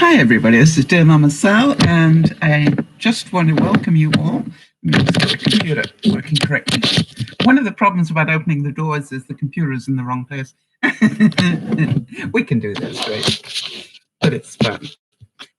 Hi everybody, this is DearMamaSal, and I just want to welcome you all. Let me just get the computer working correctly. One of the problems about opening the doors is the computer is in the wrong place. We can do this, right? But it's fun.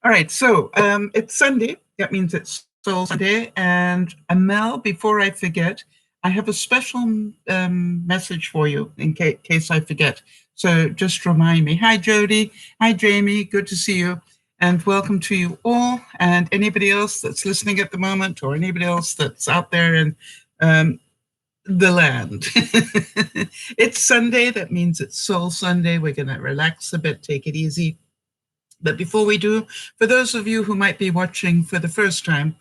All right, so it's Sunday. That means it's Soul Sunday. And Amel, before I forget, I have a special message for you in case I forget. So just remind me. Hi, Jody. Hi, Jamie. Good to see you. And welcome to you all. And anybody else that's listening at the moment, or anybody else that's out there in the land. It's Sunday. That means it's Soul Sunday. We're going to relax a bit, take it easy. But before we do, for those of you who might be watching for the first time,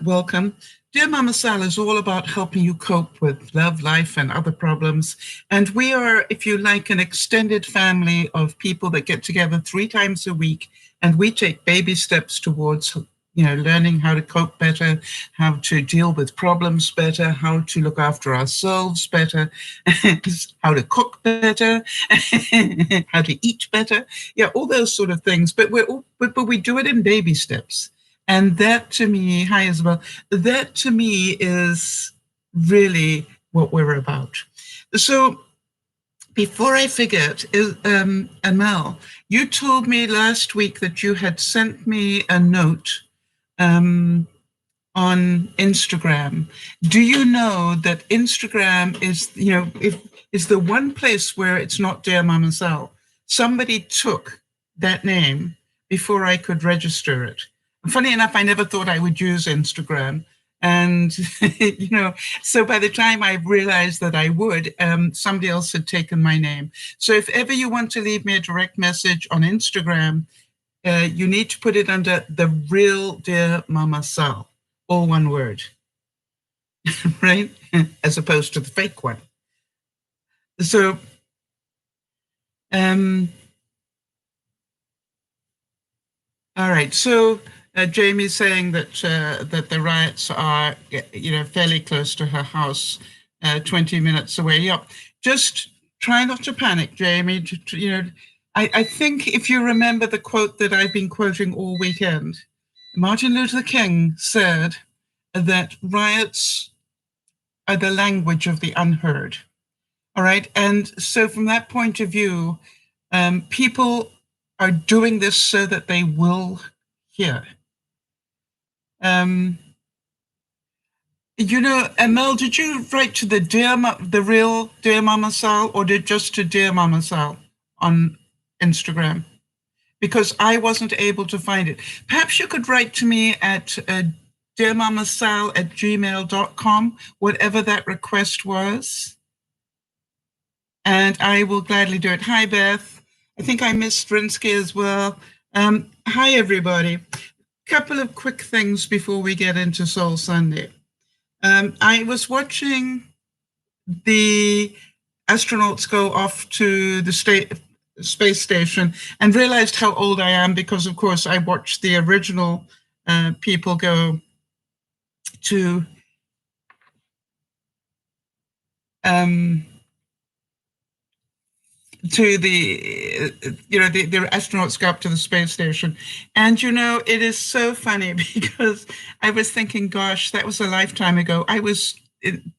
welcome. DearMamaSal is all about helping you cope with love, life, and other problems. And we are, if you like, an extended family of people that get together 3 times a week, and we take baby steps towards, learning how to cope better, how to deal with problems better, how to look after ourselves better, how to cook better, how to eat better. Yeah, all those sort of things. But we do it in baby steps. And that to me, hi Isabel, that to me is really what we're about. So before I forget, Amel, you told me last week that you had sent me a note on Instagram. Do you know that Instagram is the one place where it's not DearMamaSal? Somebody took that name before I could register it. Funny enough, I never thought I would use Instagram. And, so by the time I realized that I would, somebody else had taken my name. So if ever you want to leave me a direct message on Instagram, you need to put it under the real DearMamaSal, all one word, right? As opposed to the fake one. So, all right. So Jamie's saying that that the riots are, fairly close to her house, 20 minutes away. Yep. Just try not to panic, Jamie. I think if you remember the quote that I've been quoting all weekend, Martin Luther King said that riots are the language of the unheard. All right. And so from that point of view, people are doing this so that they will hear. Amel, did you write to the real DearMamaSal, or just to DearMamaSal on Instagram? Because I wasn't able to find it. Perhaps you could write to me at dearmamasal@gmail.com, whatever that request was. And I will gladly do it. Hi, Beth. I think I missed Rinsky as well. Hi, everybody. Couple of quick things before we get into Soul Sunday. I was watching the astronauts go off to the space station and realized how old I am because, of course, I watched the original people go to the astronauts go up to the space station. And, it is so funny because I was thinking, gosh, that was a lifetime ago. I was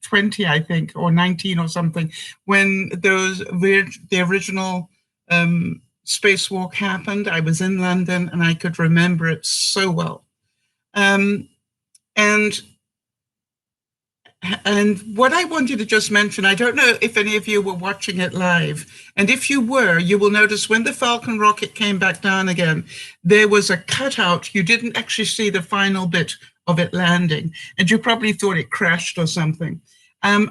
20, I think, or 19 or something, when the original spacewalk happened. I was in London and I could remember it so well. And what I wanted to just mention, I don't know if any of you were watching it live, and if you were, you will notice when the Falcon rocket came back down again, there was a cutout. You didn't actually see the final bit of it landing, and you probably thought it crashed or something. I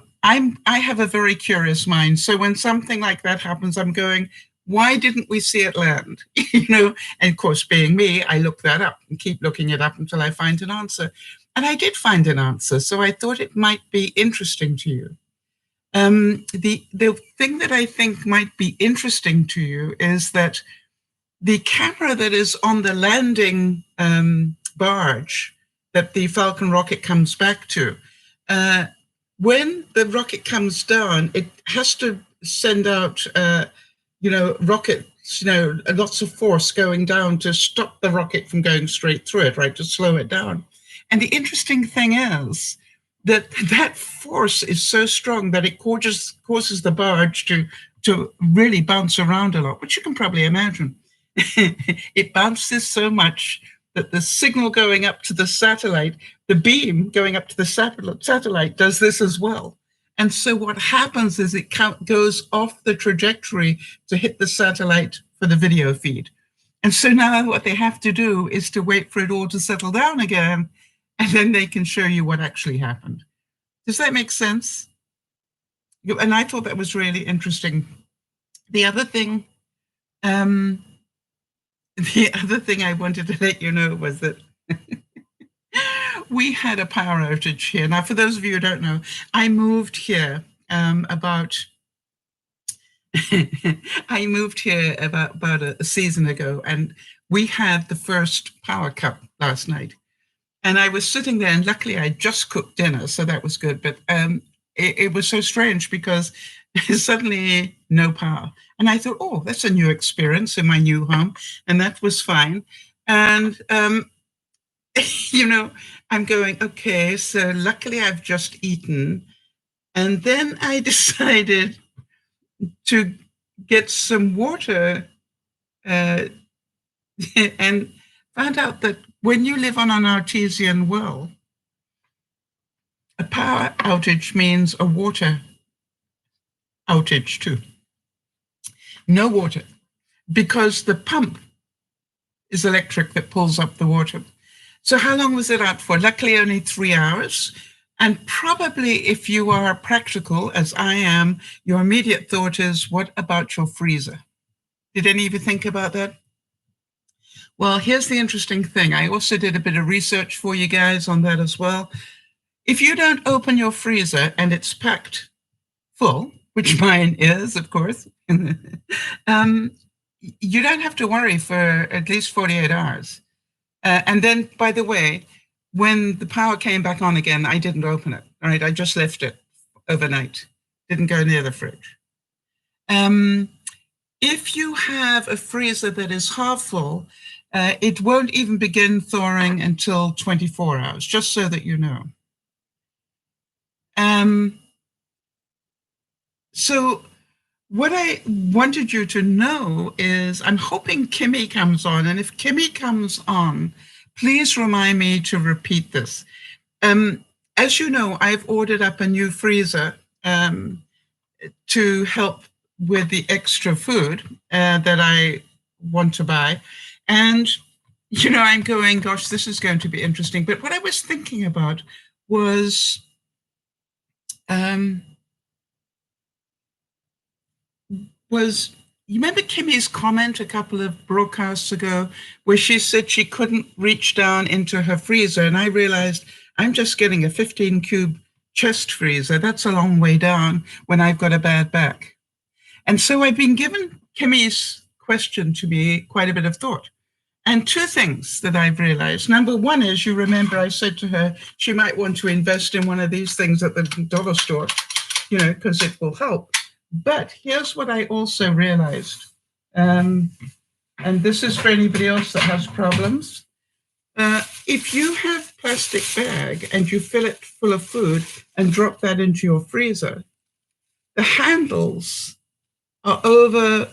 have a very curious mind, so when something like that happens, I'm going, why didn't we see it land? And of course, being me, I look that up and keep looking it up until I find an answer. And I did find an answer, so I thought it might be interesting to you. The thing that I think might be interesting to you is that the camera that is on the landing barge that the Falcon rocket comes back to, when the rocket comes down, it has to send out, rocket lots of force going down to stop the rocket from going straight through it, right, to slow it down. And the interesting thing is that that force is so strong that it causes the barge to really bounce around a lot, which you can probably imagine. It bounces so much that the signal going up to the satellite, the beam going up to the satellite does this as well. And so what happens is it goes off the trajectory to hit the satellite for the video feed. And so now what they have to do is to wait for it all to settle down again, and then they can show you what actually happened. Does that make sense? And I thought that was really interesting. The other thing I wanted to let you know was that we had a power outage here. Now, for those of you who don't know, I moved here about a season ago, and we had the first power cut last night. And I was sitting there, and luckily I just cooked dinner, so that was good. But it was so strange because suddenly no power. And I thought, oh, that's a new experience in my new home. And that was fine. And, I'm going, okay, so luckily I've just eaten. And then I decided to get some water and found out that when you live on an artesian well, a power outage means a water outage too. No water, because the pump is electric that pulls up the water. So how long was it out for? Luckily, only 3 hours. And probably if you are practical, as I am, your immediate thought is, what about your freezer? Did any of you think about that? Well, here's the interesting thing. I also did a bit of research for you guys on that as well. If you don't open your freezer and it's packed full, which mine is, of course, you don't have to worry for at least 48 hours. And then, by the way, when the power came back on again, I didn't open it, all right? I just left it overnight, didn't go near the fridge. If you have a freezer that is half full, it won't even begin thawing until 24 hours, just so that you know. So what I wanted you to know is I'm hoping Kimmy comes on. And if Kimmy comes on, please remind me to repeat this. As you know, I've ordered up a new freezer to help with the extra food that I want to buy. And, I'm going, gosh, this is going to be interesting. But what I was thinking about was, you remember Kimmy's comment a couple of broadcasts ago where she said she couldn't reach down into her freezer? And I realized I'm just getting a 15 cube chest freezer. That's a long way down when I've got a bad back. And so I've been giving Kimmy's question to me quite a bit of thought. And two things that I've realized. Number one is, you remember I said to her, she might want to invest in one of these things at the dollar store, because it will help. But here's what I also realized, and this is for anybody else that has problems. If you have plastic bag and you fill it full of food and drop that into your freezer, the handles are over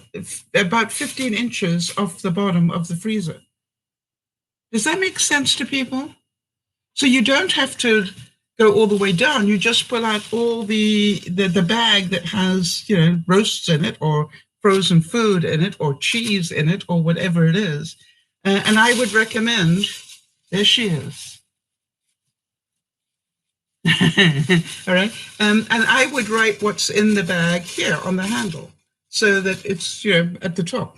about 15 inches off the bottom of the freezer. Does that make sense to people? So you don't have to go all the way down. You just pull out all the bag that has, roasts in it or frozen food in it or cheese in it or whatever it is. And I would recommend, there she is. All right. And I would write what's in the bag here on the handle so that it's, at the top.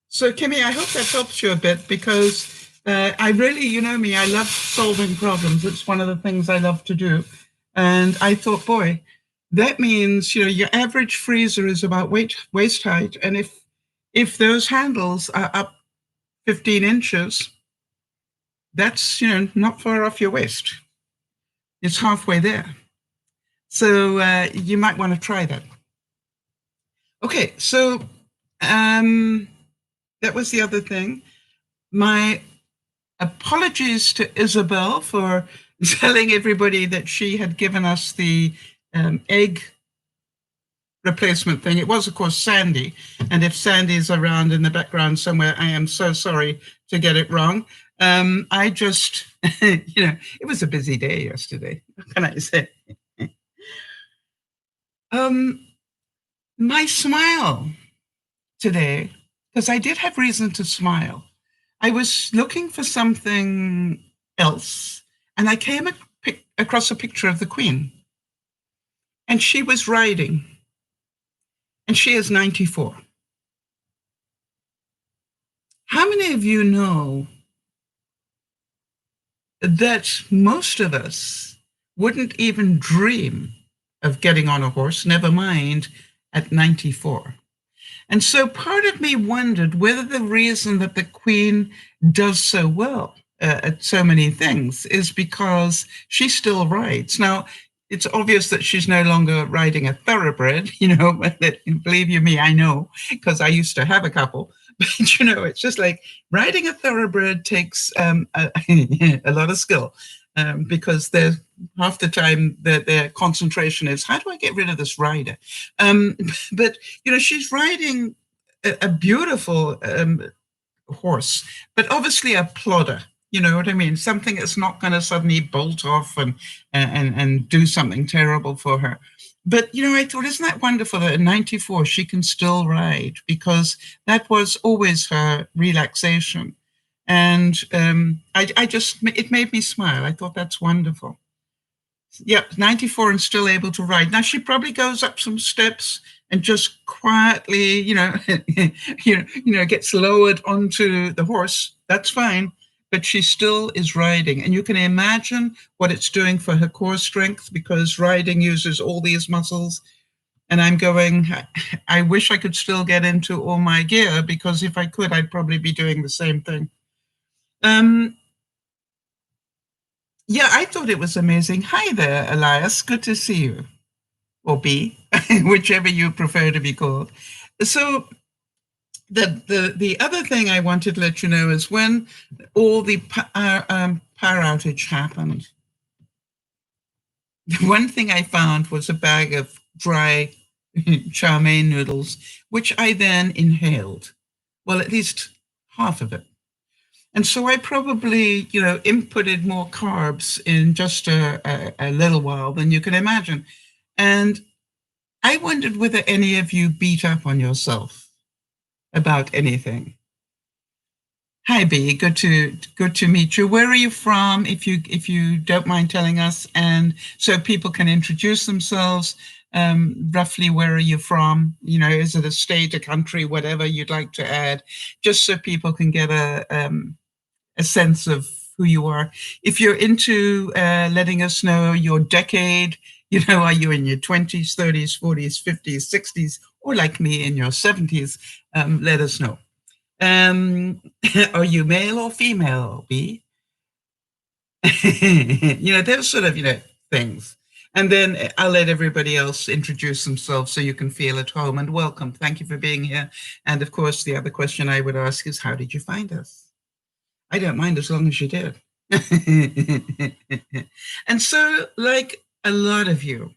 So Kimmy, I hope that helps you a bit, because I really, you know me, I love solving problems. It's one of the things I love to do. And I thought, boy, that means, your average freezer is about waist height. And if those handles are up 15 inches, that's, not far off your waist. It's halfway there. So you might want to try that. Okay, so That was the other thing. My apologies to Isabel for telling everybody that she had given us the egg replacement thing. It was, of course, Sandy. And if Sandy's around in the background somewhere, I am so sorry to get it wrong. I just, it was a busy day yesterday. What can I say? My smile today, because I did have reason to smile. I was looking for something else, and I came across a picture of the Queen, and she was riding, and she is 94. How many of you know that most of us wouldn't even dream of getting on a horse, never mind at 94? And so part of me wondered whether the reason that the Queen does so well at so many things is because she still rides. Now, it's obvious that she's no longer riding a thoroughbred, believe you me, I know, because I used to have a couple. But, it's just like riding a thoroughbred takes a lot of skill. Because they're half the time their concentration is, how do I get rid of this rider? But she's riding a beautiful horse, but obviously a plodder. You know what I mean? Something that's not going to suddenly bolt off and do something terrible for her. But I thought, isn't that wonderful that at 94 she can still ride, because that was always her relaxation. And it made me smile. I thought that's wonderful. Yep, 94 and still able to ride. Now she probably goes up some steps and just quietly, gets lowered onto the horse. That's fine, but she still is riding. And you can imagine what it's doing for her core strength, because riding uses all these muscles. And I'm going, I wish I could still get into all my gear, because if I could, I'd probably be doing the same thing. Yeah, I thought it was amazing. Hi there, Elias. Good to see you. Or B, whichever you prefer to be called. So the other thing I wanted to let you know is when all the power outage happened, the one thing I found was a bag of dry chow mein noodles, which I then inhaled. Well, at least half of it. And so I probably, inputted more carbs in just a little while than you can imagine. And I wondered whether any of you beat up on yourself about anything. Hi, B. Good to meet you. Where are you from, if you don't mind telling us, and so people can introduce themselves. Roughly, where are you from? Is it a state, a country, whatever you'd like to add, just so people can get a sense of who you are. If you're into letting us know your decade, are you in your 20s, 30s, 40s, 50s, 60s, or like me in your 70s, let us know. Are you male or female, B? Those sort of, things. And then I'll let everybody else introduce themselves so you can feel at home, and welcome. Thank you for being here. And of course, the other question I would ask is, how did you find us? I don't mind as long as you did. And so, like a lot of you,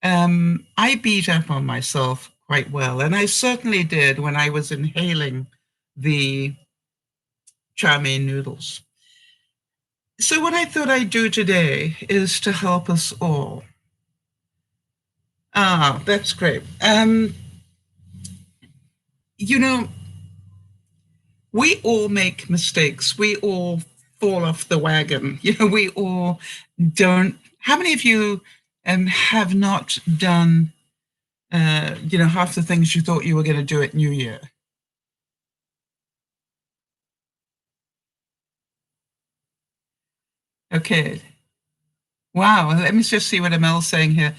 I beat up on myself quite well. And I certainly did when I was inhaling the chow mein noodles. So what I thought I'd do today is to help us all. Ah, that's great. We all make mistakes. We all fall off the wagon. We all don't. How many of you have not done, half the things you thought you were going to do at New Year? Okay. Wow. Let me just see what Amel's saying here.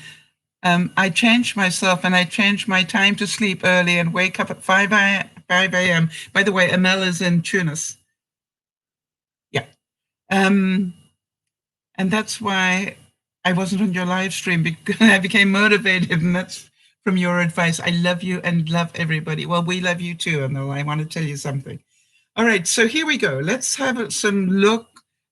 I changed myself, and I changed my time to sleep early and wake up at 5 a.m. By the way, Amel is in Tunis. Yeah. And that's why I wasn't on your live stream, because I became motivated, and that's from your advice. I love you and love everybody. Well, we love you too, Emil. I want to tell you something. All right, so here we go. Let's have some look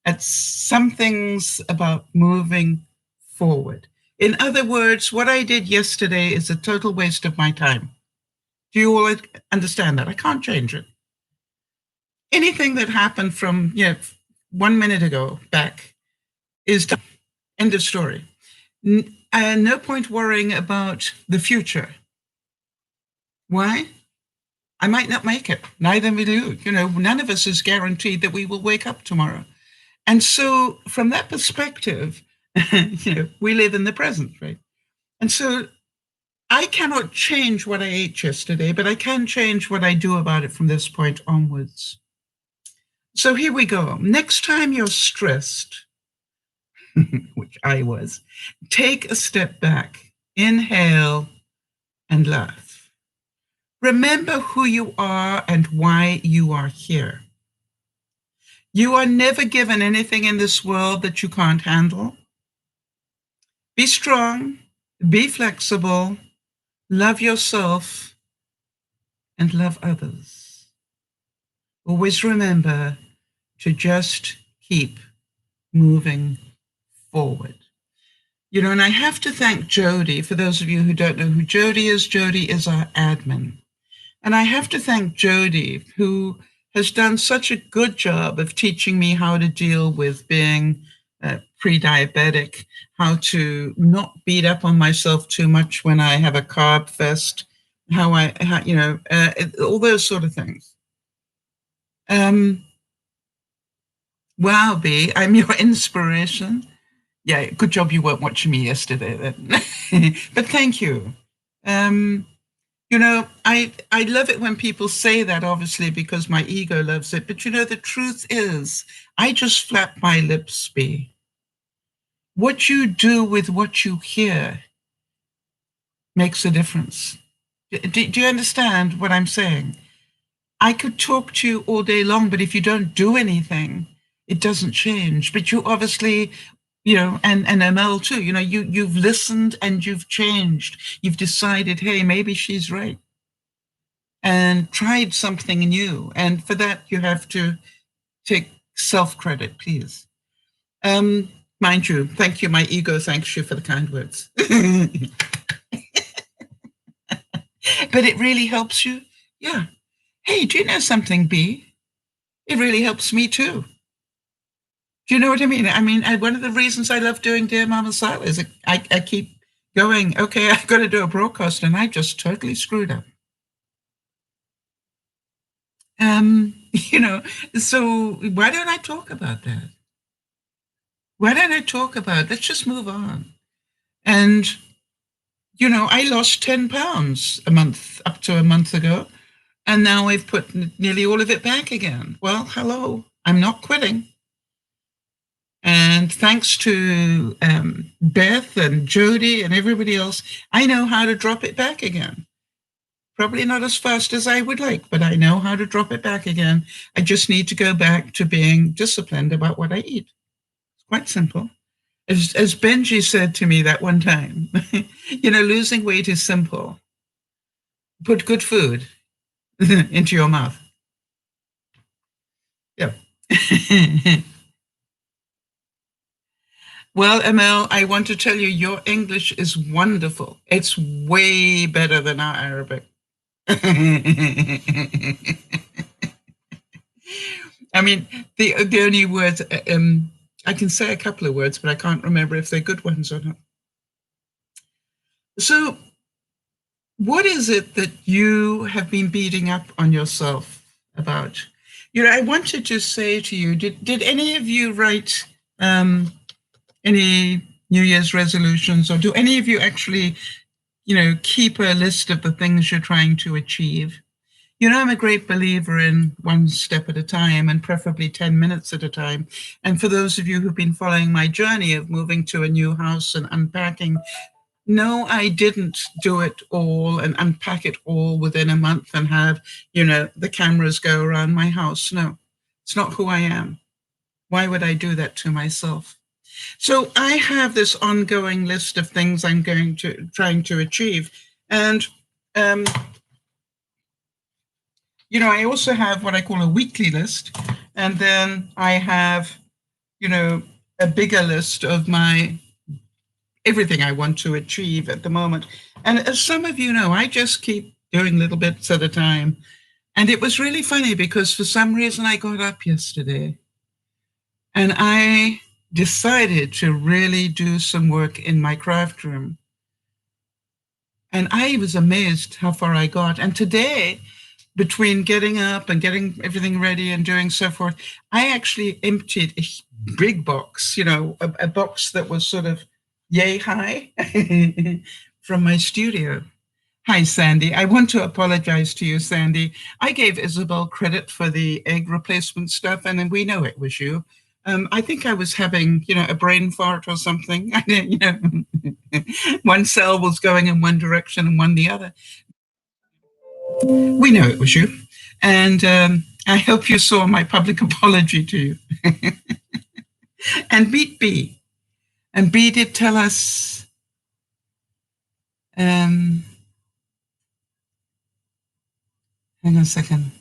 at some things about moving forward. In other words, what I did yesterday is a total waste of my time. Do you all understand that? I can't change it. Anything that happened from 1 minute ago back is done. End of story. No point worrying about the future. Why? I might not make it. Neither will you. None of us is guaranteed that we will wake up tomorrow. And so from that perspective, we live in the present, right? And so I cannot change what I ate yesterday, but I can change what I do about it from this point onwards. So here we go. Next time you're stressed, which I was, take a step back, inhale, and laugh. Remember who you are and why you are here. You are never given anything in this world that you can't handle. Be strong, be flexible, love yourself, and love others. Always remember to just keep moving forward. And I have to thank Jody. For those of you who don't know who Jody is our admin. And I have to thank Jody, who has done such a good job of teaching me how to deal with being pre-diabetic, how to not beat up on myself too much when I have a carb fest, all those sort of things. Wow, B, I'm your inspiration. Yeah, good job you weren't watching me yesterday then. But thank you. I love it when people say that, obviously, because my ego loves it. But the truth is, I just flap my lips, B. What you do with what you hear makes a difference. Do you understand what I'm saying? I could talk to you all day long, but if you don't do anything, it doesn't change. But you obviously, and ML too, you've listened and you've changed. You've decided, hey, maybe she's right. And tried something new. And for that, you have to take self-credit, please. Mind you, thank you. My ego thanks you for the kind words. But it really helps you. Yeah. Hey, do you know something, B? It really helps me too. Do you know what I mean? One of the reasons I love doing DearMamaSal is I keep going, okay, I've got to do a broadcast, and I just totally screwed up. So why don't I talk about that? Let's just move on. And, I lost 10 pounds up to a month ago, and now I've put nearly all of it back again. Well, hello, I'm not quitting. And thanks to Beth and Jody and everybody else, I know how to drop it back again. Probably not as fast as I would like, but I know how to drop it back again. I just need to go back to being disciplined about what I eat. It's quite simple. As Benji said to me that one time, losing weight is simple. Put good food into your mouth. Yeah. Well, ML, I want to tell you, your English is wonderful. It's way better than our Arabic. The only words, I can say a couple of words, but I can't remember if they're good ones or not. So what is it that you have been beating up on yourself about? I wanted to say to you, did any of you write any New Year's resolutions, or do any of you actually, keep a list of the things you're trying to achieve? I'm a great believer in one step at a time, and preferably 10 minutes at a time. And for those of you who've been following my journey of moving to a new house and unpacking, no, I didn't do it all and unpack it all within a month and have, the cameras go around my house. No, it's not who I am. Why would I do that to myself? So I have this ongoing list of things I'm trying to achieve. And, you know, I also have what I call a weekly list. And then I have, you know, a bigger list of my everything I want to achieve at the moment. And as some of you know, I just keep doing little bits at a time. And it was really funny because for some reason I got up yesterday and I decided to really do some work in my craft room. And I was amazed how far I got. And today, between getting up and getting everything ready and doing so forth, I actually emptied a big box, you know, a box that was sort of yay high from my studio. Hi, Sandy. I want to apologize to you, Sandy. I gave Isabel credit for the egg replacement stuff, and we know it was you. I think I was having, you know, a brain fart or something. You know, one cell was going in one direction and one the other. We know it was you. And I hope you saw my public apology to you. And meet B. And B did tell us, hang on a second.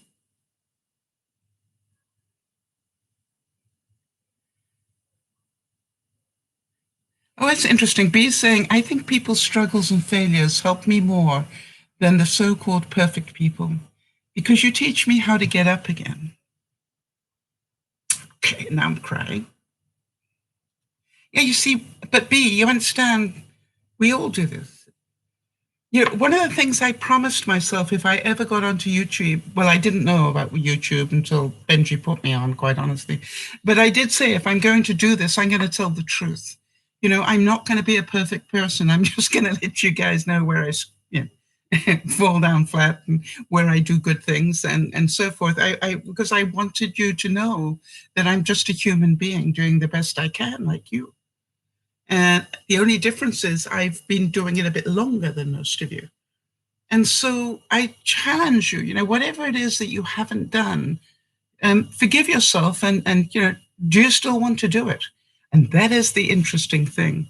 Oh, it's interesting. B is saying, I think people's struggles and failures help me more than the so-called perfect people because you teach me how to get up again. Okay, now I'm crying. Yeah, you see, but B, you understand, we all do this. You know, one of the things I promised myself if I ever got onto YouTube, well, I didn't know about YouTube until Benji put me on, quite honestly. But I did say, if I'm going to do this, I'm going to tell the truth. You know, I'm not going to be a perfect person. I'm just going to let you guys know where I, you know, fall down flat and where I do good things and so forth. Because I wanted you to know that I'm just a human being doing the best I can, like you. And the only difference is I've been doing it a bit longer than most of you. And so I challenge you, you know, whatever it is that you haven't done, forgive yourself and, you know, do you still want to do it? And that is the interesting thing.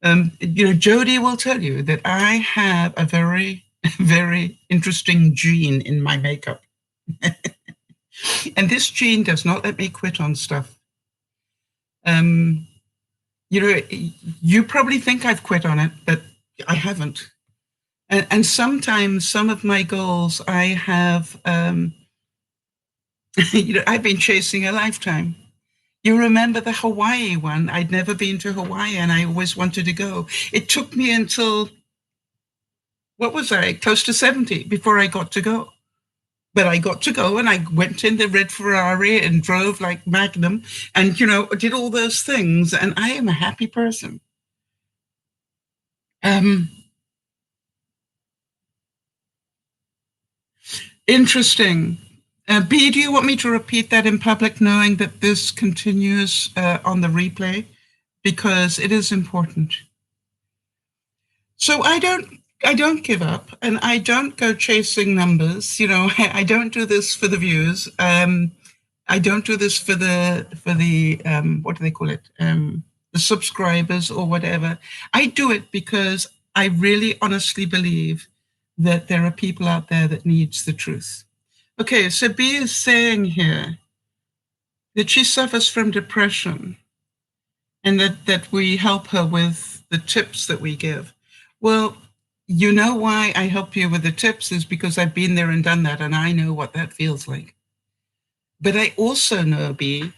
You know, Jody will tell you that I have a very, very interesting gene in my makeup. And this gene does not let me quit on stuff. You know, you probably think I've quit on it, but I haven't. And sometimes some of my goals I have, you know, I've been chasing a lifetime. You remember the Hawaii one? I'd never been to Hawaii and I always wanted to go. It took me until, what was I, close to 70 before I got to go. But I got to go and I went in the red Ferrari and drove like Magnum and, you know, did all those things. And I am a happy person. Interesting. B, do you want me to repeat that in public, knowing that this continues on the replay? Because it is important. So I don't give up and I don't go chasing numbers. You know, I don't do this for the views. I don't do this for the what do they call it? The subscribers or whatever. I do it because I really honestly believe that there are people out there that needs the truth. Okay, so B is saying here that she suffers from depression and that we help her with the tips that we give. Well, you know why I help you with the tips is because I've been there and done that and I know what that feels like. But I also know, B,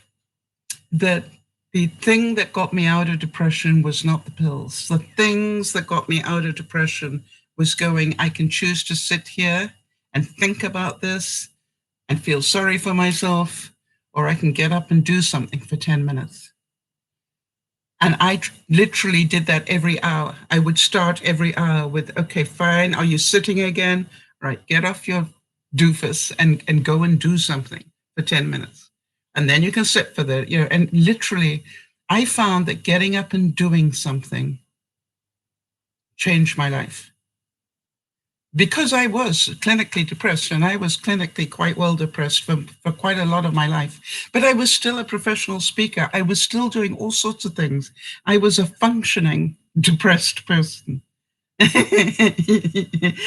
that the thing that got me out of depression was not the pills. The things that got me out of depression was going, I can choose to sit here and think about this and feel sorry for myself, or I can get up and do something for 10 minutes. And I literally did that every hour. I would start every hour with, okay, fine, are you sitting again? Right, get off your doofus and go and do something for 10 minutes. And then you can sit for the, you know, and literally, I found that getting up and doing something changed my life. Because I was clinically depressed, and I was clinically quite well depressed for quite a lot of my life, but I was still a professional speaker. I was still doing all sorts of things. I was a functioning depressed person.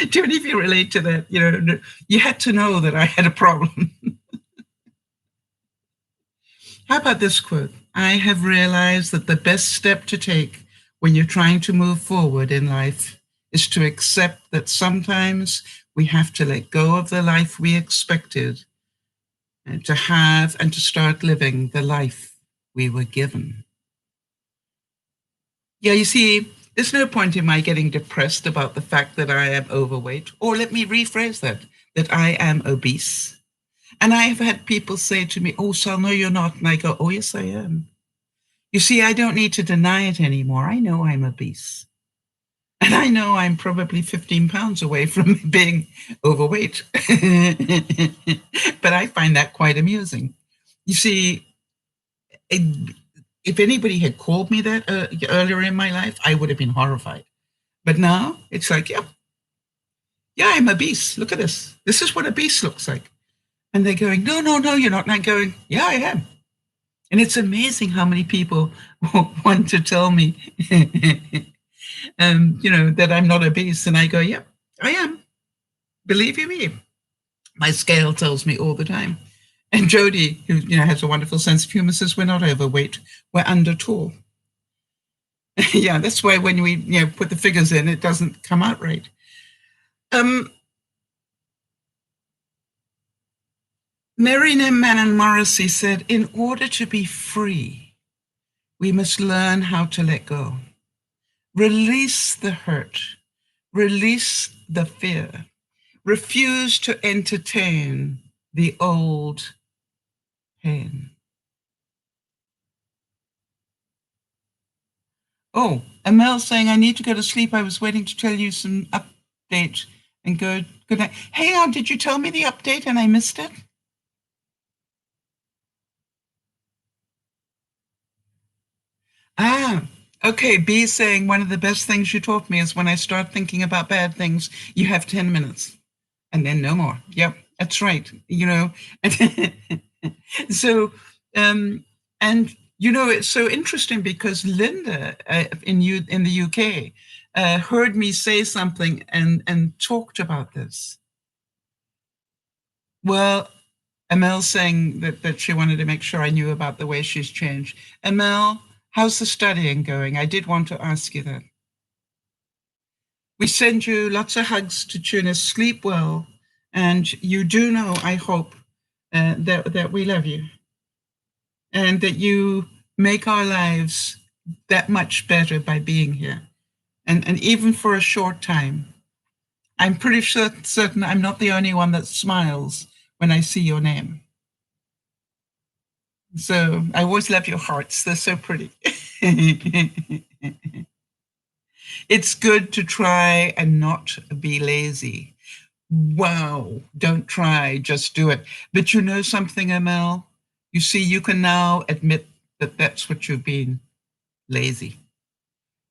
Do any of you relate to that? You know, you had to know that I had a problem. How about this quote? I have realized that the best step to take when you're trying to move forward in life is to accept that sometimes we have to let go of the life we expected and to have and to start living the life we were given. Yeah, you see, there's no point in my getting depressed about the fact that I am overweight, or let me rephrase that I am obese. And I have had people say to me, "Oh, Sal, no, you're not." And I go, "Oh, yes, I am." You see, I don't need to deny it anymore. I know I'm obese. And I know I'm probably 15 pounds away from being overweight. But I find that quite amusing. You see, if anybody had called me that earlier in my life, I would have been horrified. But now it's like, yeah, I'm obese. Look at this. This is what obese looks like. And they're going, no, no, no, you're not. And I'm going, yeah, I am. And it's amazing how many people want to tell me, that I'm not obese. And I go, yeah, I am. Believe you me. My scale tells me all the time. And Jody, who has a wonderful sense of humor, says we're not overweight, we're under tall. Yeah, that's why when we put the figures in, it doesn't come out right. Marilyn Manon Morrissey said, in order to be free, we must learn how to let go. Release the hurt. Release the fear. Refuse to entertain the old pain. Oh, Amel saying, I need to go to sleep. I was waiting to tell you some update and good night. Hey, did you tell me the update and I missed it? Okay. B saying, one of the best things you taught me is when I start thinking about bad things, you have 10 minutes and then no more. Yep, that's right. So, and it's so interesting because Linda in the UK heard me say something and talked about this. Well, Amel saying that she wanted to make sure I knew about the way she's changed. Amel, how's the studying going? I did want to ask you that. We send you lots of hugs to Tunis. Sleep well. And you do know, I hope, that we love you. And that you make our lives that much better by being here. And even for a short time. I'm pretty certain I'm not the only one that smiles when I see your name. So I always love your hearts. They're so pretty. It's good to try and not be lazy. Wow, don't try, just do it. But you know something, Amel? You see, you can now admit that that's what you've been, lazy.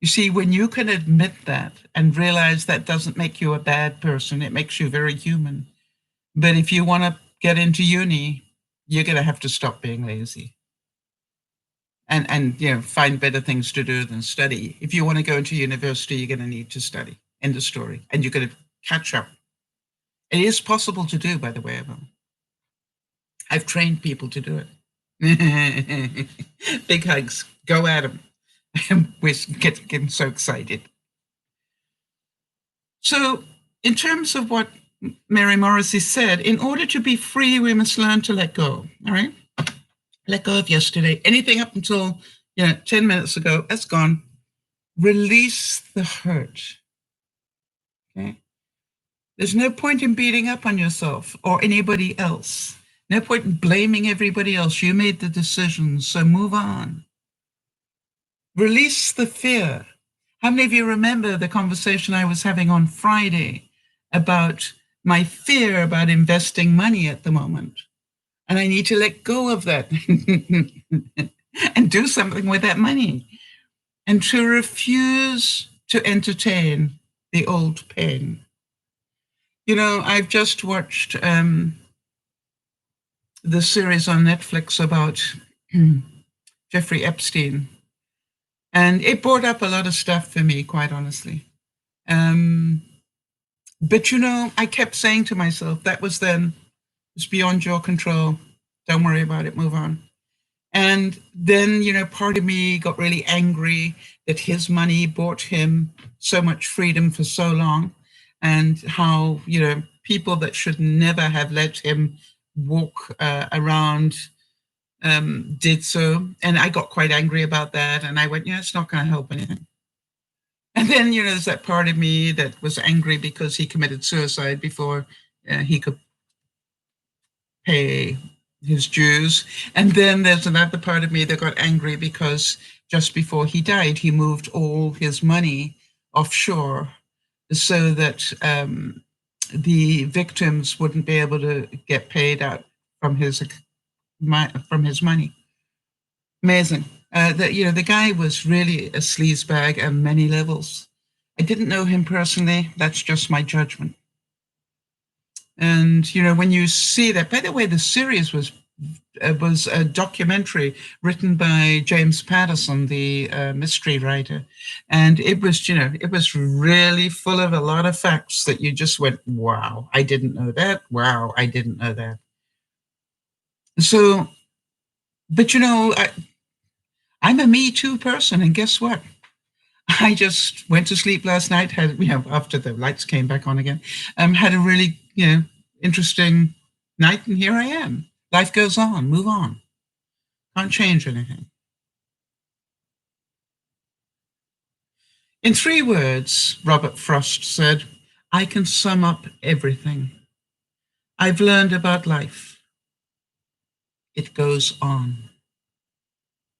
You see, when you can admit that and realize that doesn't make you a bad person, it makes you very human. But if you want to get into uni, you're going to have to stop being lazy. And find better things to do than study. If you want to go into university, you're going to need to study. End of story. And you're going to catch up. It is possible to do, by the way. I've trained people to do it. Big hugs. Go at them. We're getting so excited. So in terms of what Mary Morrissey said, in order to be free, we must learn to let go. All right? Let go of yesterday. Anything up until 10 minutes ago, that's gone. Release the hurt. Okay? There's no point in beating up on yourself or anybody else. No point in blaming everybody else. You made the decision, so move on. Release the fear. How many of you remember the conversation I was having on Friday about my fear about investing money at the moment? And I need to let go of that and do something with that money. And to refuse to entertain the old pain. I've just watched the series on Netflix about Jeffrey Epstein. And it brought up a lot of stuff for me, quite honestly. But I kept saying to myself, that was then, it's beyond your control. Don't worry about it, move on. And then, part of me got really angry that his money bought him so much freedom for so long, and how, people that should never have let him walk around did so. And I got quite angry about that. And I went, it's not going to help anything. And then, there's that part of me that was angry because he committed suicide before he could pay his dues. And then there's another part of me that got angry because just before he died, he moved all his money offshore so that the victims wouldn't be able to get paid out from his money. Amazing. The guy was really a sleazebag on many levels. I didn't know him personally. That's just my judgment. And, when you see that, by the way, the series was a documentary written by James Patterson, the mystery writer. And it was, it was really full of a lot of facts that you just went, wow, I didn't know that. Wow, I didn't know that. So, but, I'm a Me Too person. And guess what? I just went to sleep last night, had, after the lights came back on again, had a really, interesting night, and here I am. Life goes on, move on. Can't change anything. In 3 words, Robert Frost said, I can sum up everything I've learned about life. It goes on,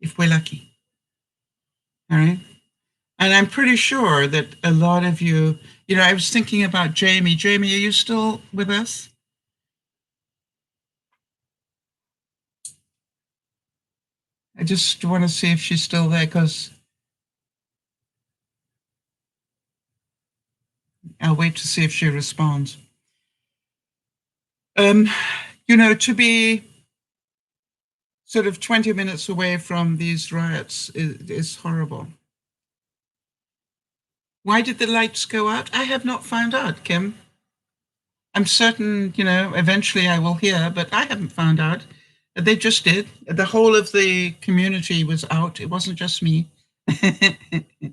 if we're lucky. All right? And I'm pretty sure that a lot of you, I was thinking about Jamie. Jamie, are you still with us? I just want to see if she's still there, because I'll wait to see if she responds. To be sort of 20 minutes away from these riots is horrible. Why did the lights go out? I have not found out, Kim. I'm certain, eventually I will hear, but I haven't found out. They just did. The whole of the community was out. It wasn't just me. They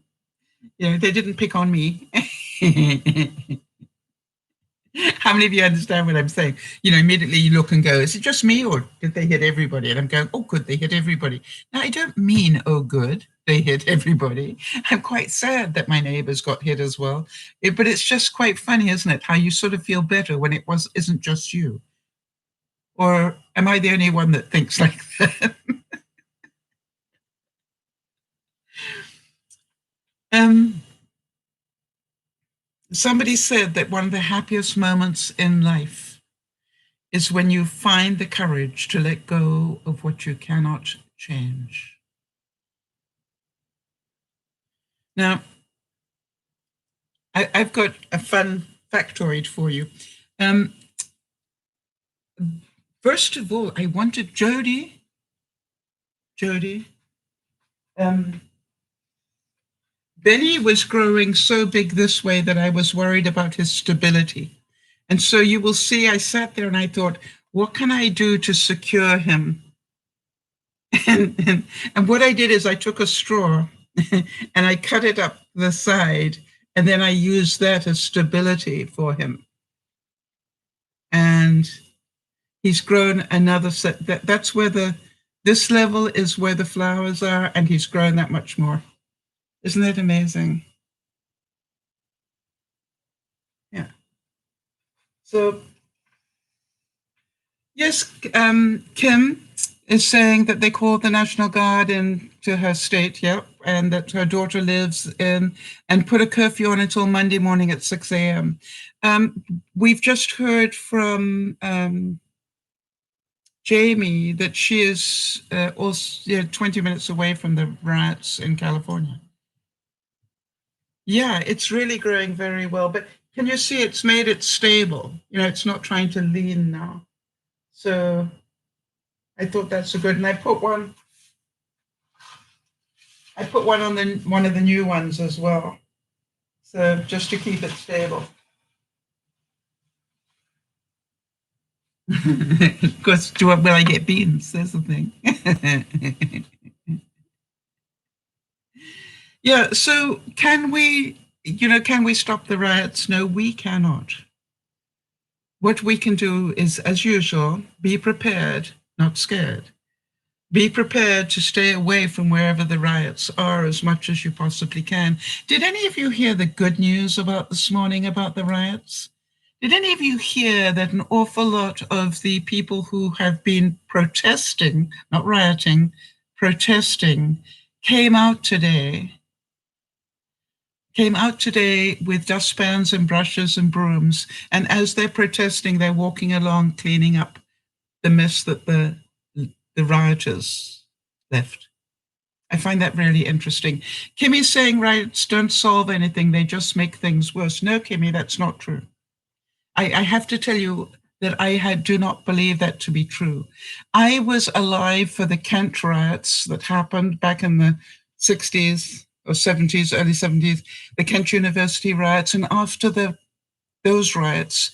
didn't pick on me. How many of you understand what I'm saying? Immediately you look and go, is it just me, or did they hit everybody? And I'm going, oh, good, they hit everybody. Now, I don't mean, oh, good, they hit everybody. I'm quite sad that my neighbors got hit as well. But it's just quite funny, isn't it? How you sort of feel better when it isn't just you. Or am I the only one that thinks like that? Somebody said that one of the happiest moments in life is when you find the courage to let go of what you cannot change. Now, I've got a fun factoid for you. First of all, I wanted Jody. Benny was growing so big this way that I was worried about his stability. And so you will see, I sat there and I thought, what can I do to secure him? And what I did is I took a straw and I cut it up the side, and then I used that as stability for him. And he's grown another set. That's where this level is where the flowers are, and he's grown that much more. Isn't that amazing? Yeah. So, yes, Kim is saying that they called the National Guard into her state, yep, and that her daughter lives in, and put a curfew on until Monday morning at 6 a.m. We've just heard from Jamie that she is also 20 minutes away from the riots in California. Yeah, it's really growing very well, but can you see it's made it stable? It's not trying to lean now. So I thought that's a good, and I put one on one of the new ones as well. So just to keep it stable. Because will I get beans? That's the thing. Yeah, so can we stop the riots? No, we cannot. What we can do is, as usual, be prepared, not scared. Be prepared to stay away from wherever the riots are as much as you possibly can. Did any of you hear the good news about this morning about the riots? Did any of you hear that an awful lot of the people who have been protesting, not rioting, protesting, came out today with dustpans and brushes and brooms, and as they're protesting, they're walking along cleaning up the mess that the rioters left. I find that really interesting. Kimmy's saying riots don't solve anything, they just make things worse. No, Kimmy, that's not true. I have to tell you that I do not believe that to be true. I was alive for the Kent riots that happened back in the 60s or 70s, early 70s, the Kent University riots. And after those riots,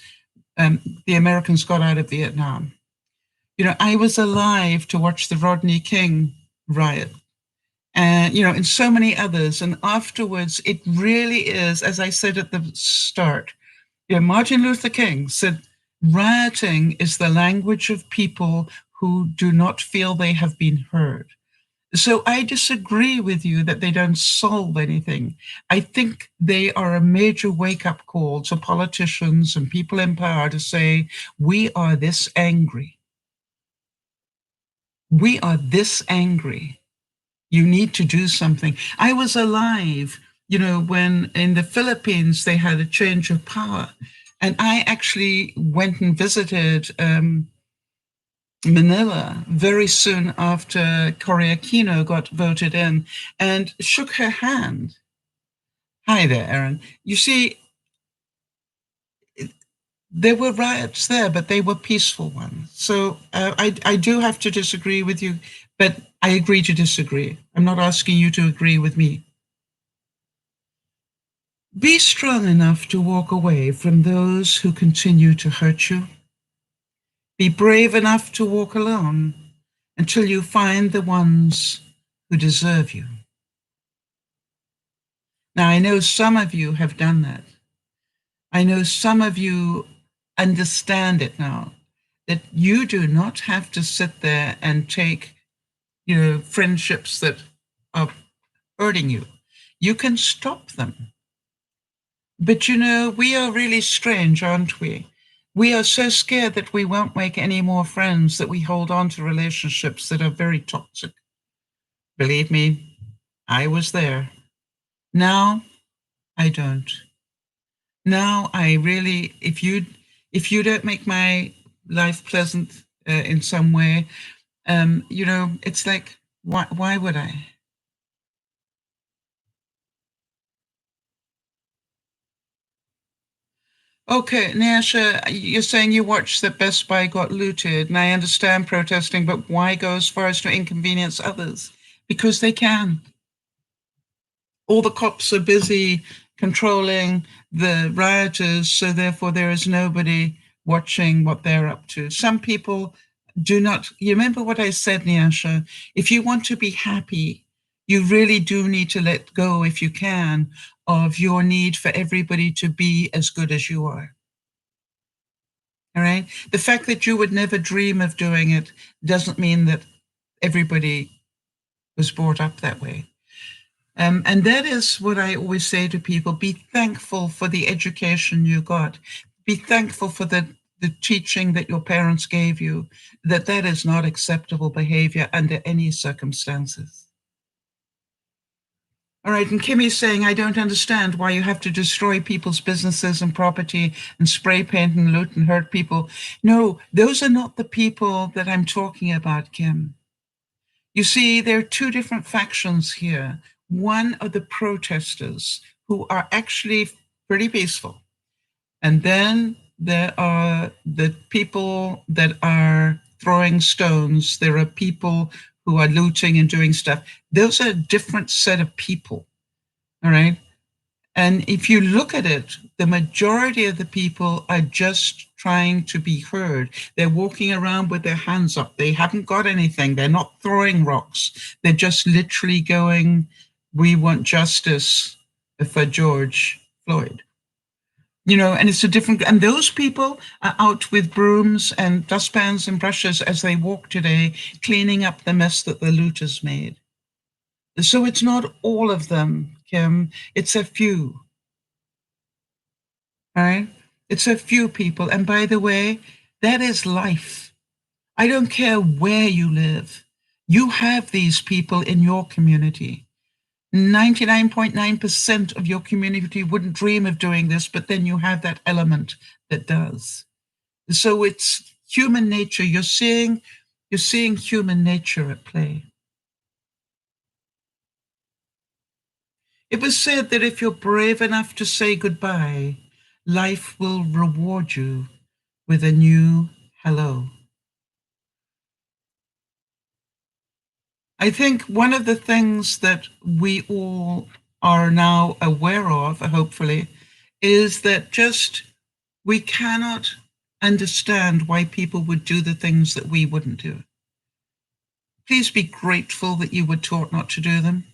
the Americans got out of Vietnam. I was alive to watch the Rodney King riot and, and so many others. And afterwards, it really is, as I said at the start, Martin Luther King said, rioting is the language of people who do not feel they have been heard. So I disagree with you that they don't solve anything. I think they are a major wake-up call to politicians and people in power to say, we are this angry. We are this angry. You need to do something. I was alive, when in the Philippines they had a change of power. And I actually went and visited Manila very soon after Cory Aquino got voted in and shook her hand. Hi there, Erin. You see, there were riots there, but they were peaceful ones. So I do have to disagree with you, but I agree to disagree. I'm not asking you to agree with me. Be strong enough to walk away from those who continue to hurt you. Be brave enough to walk alone until you find the ones who deserve you. Now, I know some of you have done that. I know some of you understand it now, that you do not have to sit there and take, friendships that are hurting you. You can stop them. But we are really strange, aren't we? We are so scared that we won't make any more friends that we hold on to relationships that are very toxic. Believe me, I was there. Now, I don't. Now, I really, if you don't make my life pleasant in some way, it's like, why would I? Okay, Nasha, you're saying you watched that Best Buy got looted, and I understand protesting, but why go as far as to inconvenience others? Because they can. All the cops are busy controlling the rioters, so therefore there is nobody watching what they're up to. Some people do not. You remember what I said, Nyasha? If you want to be happy, you really do need to let go, if you can, of your need for everybody to be as good as you are. All right? The fact that you would never dream of doing it doesn't mean that everybody was brought up that way. And that is what I always say to people: be thankful for the education you got. Be thankful for the teaching that your parents gave you, that is not acceptable behavior under any circumstances. All right, and Kimmy's saying, I don't understand why you have to destroy people's businesses and property and spray paint and loot and hurt people. No, those are not the people that I'm talking about, Kim. You see, there are two different factions here. One are the protesters who are actually pretty peaceful. And then there are the people that are throwing stones. There are people who are looting and doing stuff. Those are a different set of people, all right? And if you look at it, the majority of the people are just trying to be heard. They're walking around with their hands up. They haven't got anything. They're not throwing rocks. They're just literally going, we want justice for George Floyd. And it's a different, and those people are out with brooms and dustpans and brushes as they walk today, cleaning up the mess that the looters made. So it's not all of them, Kim. It's a few. Right? It's a few people. And by the way, that is life. I don't care where you live. You have these people in your community. 99.9% of your community wouldn't dream of doing this, but then you have that element that does. So it's human nature. You're seeing human nature at play. It was said that if you're brave enough to say goodbye, life will reward you with a new hello. I think one of the things that we all are now aware of, hopefully, is that just we cannot understand why people would do the things that we wouldn't do. Please be grateful that you were taught not to do them,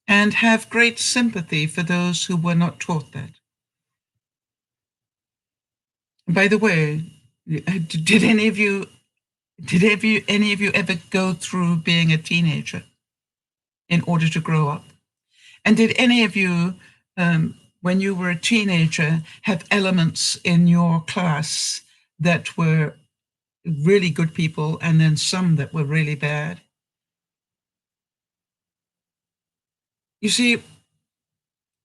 and have great sympathy for those who were not taught that. By the way, did any of you ever go through being a teenager in order to grow up? And did any of you, when you were a teenager, have elements in your class that were really good people and then some that were really bad? You see,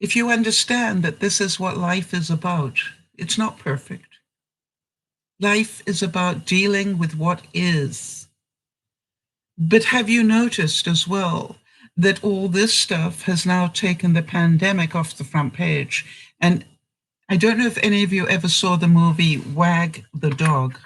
if you understand that this is what life is about, it's not perfect. Life is about dealing with what is. But have you noticed as well that all this stuff has now taken the pandemic off the front page? And I don't know if any of you ever saw the movie Wag the Dog.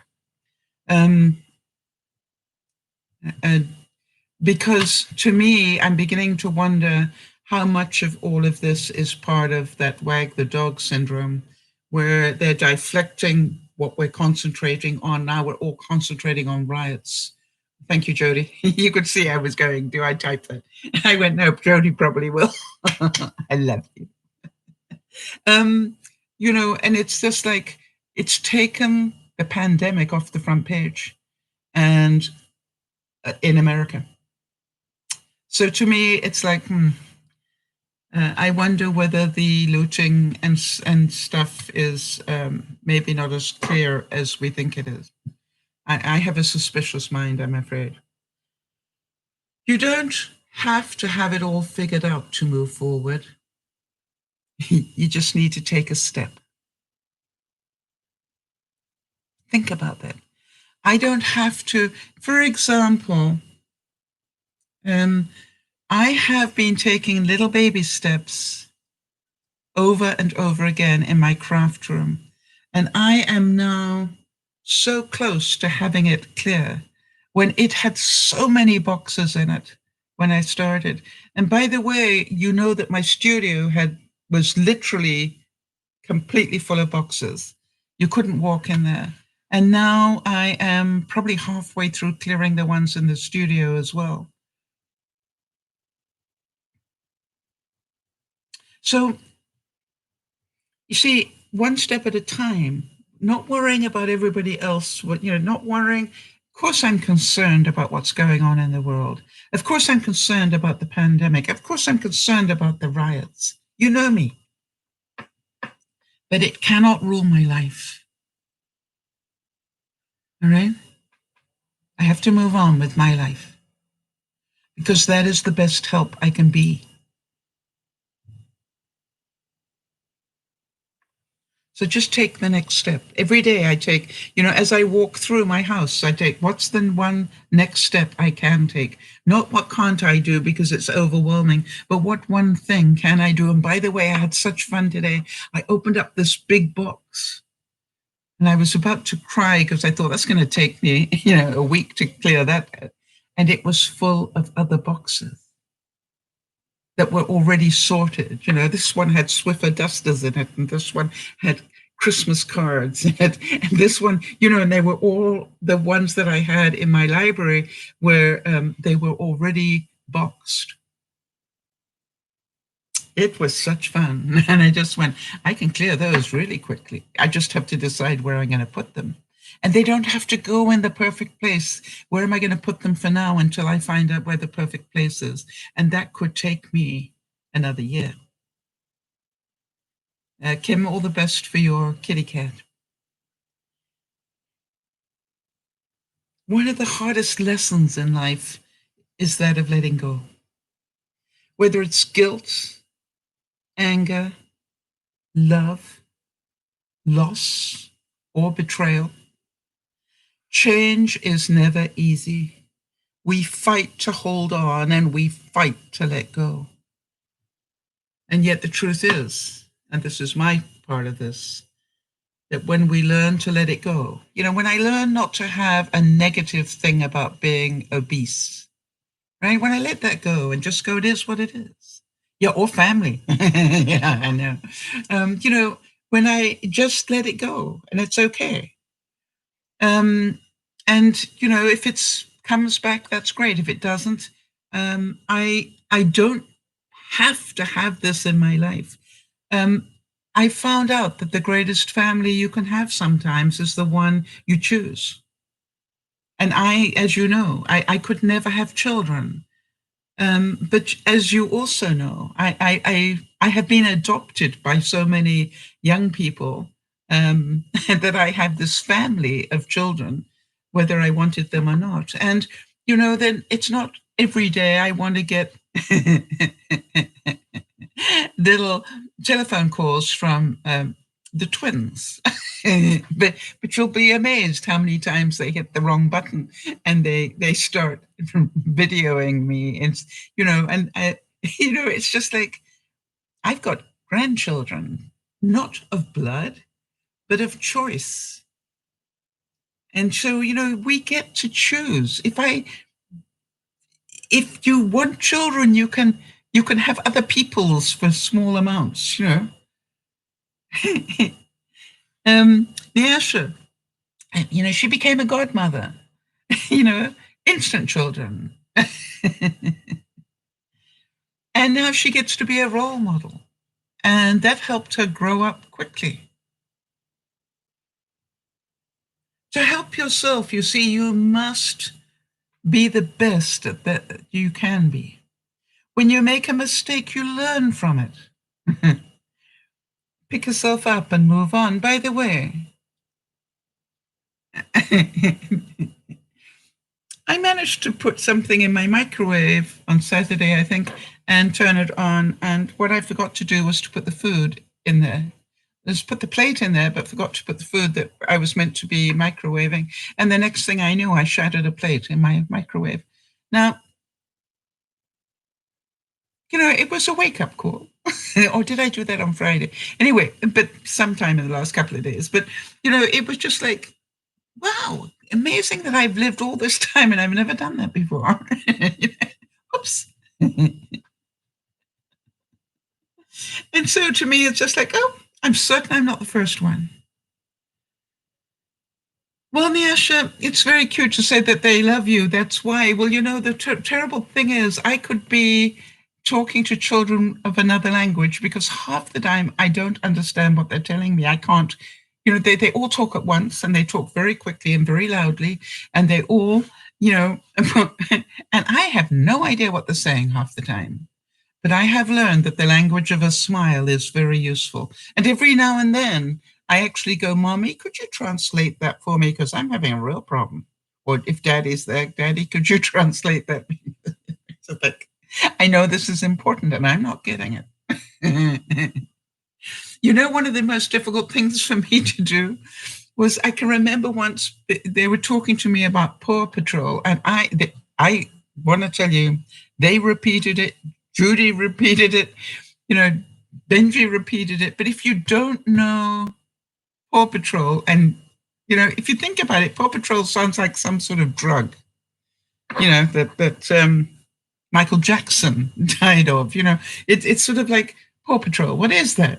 Because to me, I'm beginning to wonder how much of all of this is part of that Wag the Dog syndrome, where they're deflecting what we're concentrating on. Now we're all concentrating on riots. Thank you, Jody. You could see I was going, do I type that? I went, no, Jody probably will. I love you. And it's just like, it's taken the pandemic off the front page and in America. So to me, it's like, I wonder whether the looting and stuff is maybe not as clear as we think it is. I have a suspicious mind, I'm afraid. You don't have to have it all figured out to move forward. You just need to take a step. Think about that. I don't have to, for example, I have been taking little baby steps over and over again in my craft room. And I am now so close to having it clear when it had so many boxes in it when I started. And by the way, you know that my studio was literally completely full of boxes. You couldn't walk in there. And now I am probably halfway through clearing the ones in the studio as well. So, you see, one step at a time, not worrying about everybody else, not worrying. Of course, I'm concerned about what's going on in the world. Of course, I'm concerned about the pandemic. Of course, I'm concerned about the riots. You know me. But it cannot rule my life. All right? I have to move on with my life because that is the best help I can be. So just take the next step. Every day I take, as I walk through my house, I take, what's the one next step I can take? Not what can't I do because it's overwhelming, but what one thing can I do? And by the way, I had such fun today. I opened up this big box and I was about to cry because I thought that's going to take me, a week to clear that. And it was full of other boxes. that were already sorted. You know, this one had Swiffer dusters in it, and this one had Christmas cards in it, and this one, you know, and they were all the ones that I had in my library where they were already boxed. It was such fun. And I just went, I can clear those really quickly. I just have to decide where I'm going to put them. And they don't have to go in the perfect place. Where am I going to put them for now until I find out where the perfect place is? And that could take me another year. Kim, all the best for your kitty cat. One of the hardest lessons in life is that of letting go. Whether it's guilt, anger, love, loss, or betrayal, change is never easy. We fight to hold on and we fight to let go. And yet the truth is, and this is my part of this, that when we learn to let it go, you know, when I learn not to have a negative thing about being obese, right? When I let that go and just go, it is what it is. Yeah, or family. Yeah, I know. You know, when I just let it go and it's okay. And, you know, if it comes back, that's great. If it doesn't, I don't have to have this in my life. I found out that the greatest family you can have sometimes is the one you choose. And I, as you know, I could never have children. But as you also know, I have been adopted by so many young people that I have this family of children, whether I wanted them or not. And, you know, then it's not every day I want to get little telephone calls from the twins. but you'll be amazed how many times they hit the wrong button and they start videoing me, and you know, and you know, it's just like I've got grandchildren, not of blood, but of choice. And so, you know, we get to choose. If you want children, you can have other people's for small amounts, you know. Nyasha, you know, she became a godmother, you know, instant children. And now she gets to be a role model. And that helped her grow up quickly. To help yourself, you see, you must be the best that you can be. When you make a mistake, you learn from it. Pick yourself up and move on. By the way, I managed to put something in my microwave on Saturday, I think, and turn it on. And what I forgot to do was to put the food in there. Just put the plate in there, but forgot to put the food that I was meant to be microwaving. And the next thing I knew, I shattered a plate in my microwave. Now, you know, it was a wake-up call. Or did I do that on Friday? Anyway, but sometime in the last couple of days. But, you know, it was just like, wow, amazing that I've lived all this time and I've never done that before. Oops. And so to me, it's just like, oh, I'm certain I'm not the first one. Well, Nyasha, it's very cute to say that they love you. That's why. Well, you know, the terrible thing is I could be talking to children of another language because half the time I don't understand what they're telling me. I can't, you know, they all talk at once and they talk very quickly and very loudly and they all, you know, and I have no idea what they're saying half the time. But I have learned that the language of a smile is very useful. And every now and then I actually go, Mommy, could you translate that for me? Because I'm having a real problem. Or if Daddy's there, Daddy, could you translate that? So like, I know this is important and I'm not getting it. You know, one of the most difficult things for me to do was I can remember once they were talking to me about Paw Patrol, and I want to tell you, they repeated it. Judy repeated it. You know, Benji repeated it. But if you don't know Paw Patrol, and you know, if you think about it, Paw Patrol sounds like some sort of drug. You know that Michael Jackson died of. It's sort of like Paw Patrol. What is that?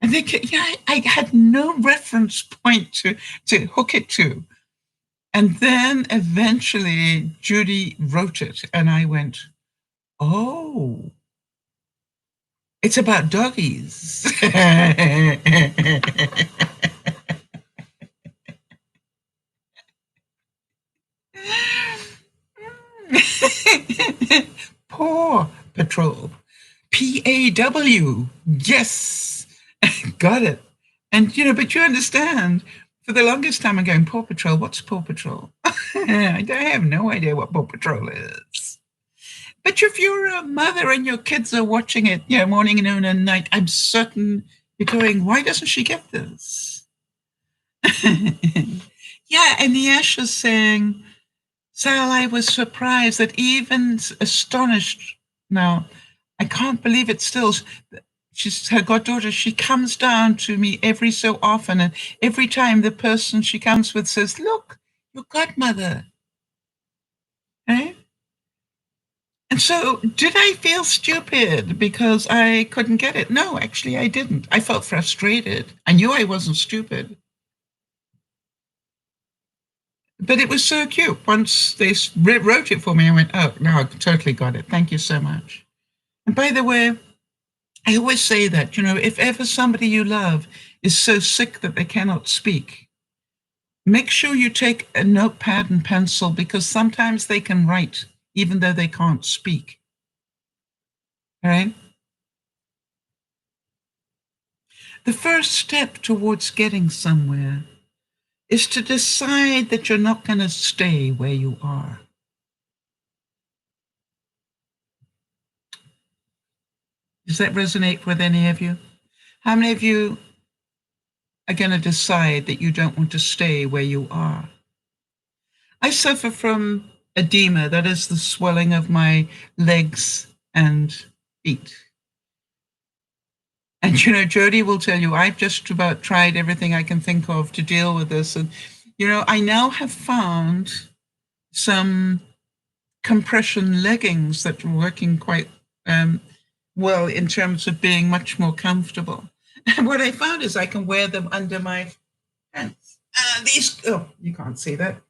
And I had no reference point to hook it to. And then eventually Judy wrote it, and I went, oh, it's about doggies. Paw Patrol. PAW. Yes. Got it. And, but you understand, for the longest time I'm going, Paw Patrol, what's Paw Patrol? I have no idea what Paw Patrol is. But if you're a mother and your kids are watching it, morning, noon, and night, I'm certain you're going, why doesn't she get this? Yeah, and the Ash is saying, Sal, I was surprised that even astonished. Now, I can't believe it still. She's her goddaughter. She comes down to me every so often, and every time the person she comes with says, look, your godmother. Eh? And so did I feel stupid because I couldn't get it? No, actually I didn't. I felt frustrated. I knew I wasn't stupid. But it was so cute. Once they wrote it for me, I went, oh, no, I totally got it. Thank you so much. And by the way, I always say that, if ever somebody you love is so sick that they cannot speak, make sure you take a notepad and pencil, because sometimes they can write even though they can't speak. All right? The first step towards getting somewhere is to decide that you're not going to stay where you are. Does that resonate with any of you? How many of you are going to decide that you don't want to stay where you are? I suffer from edema, that is the swelling of my legs and feet. And, Jody will tell you, I've just about tried everything I can think of to deal with this. And, I now have found some compression leggings that are working quite well in terms of being much more comfortable. And what I found is I can wear them under my pants. You can't see that.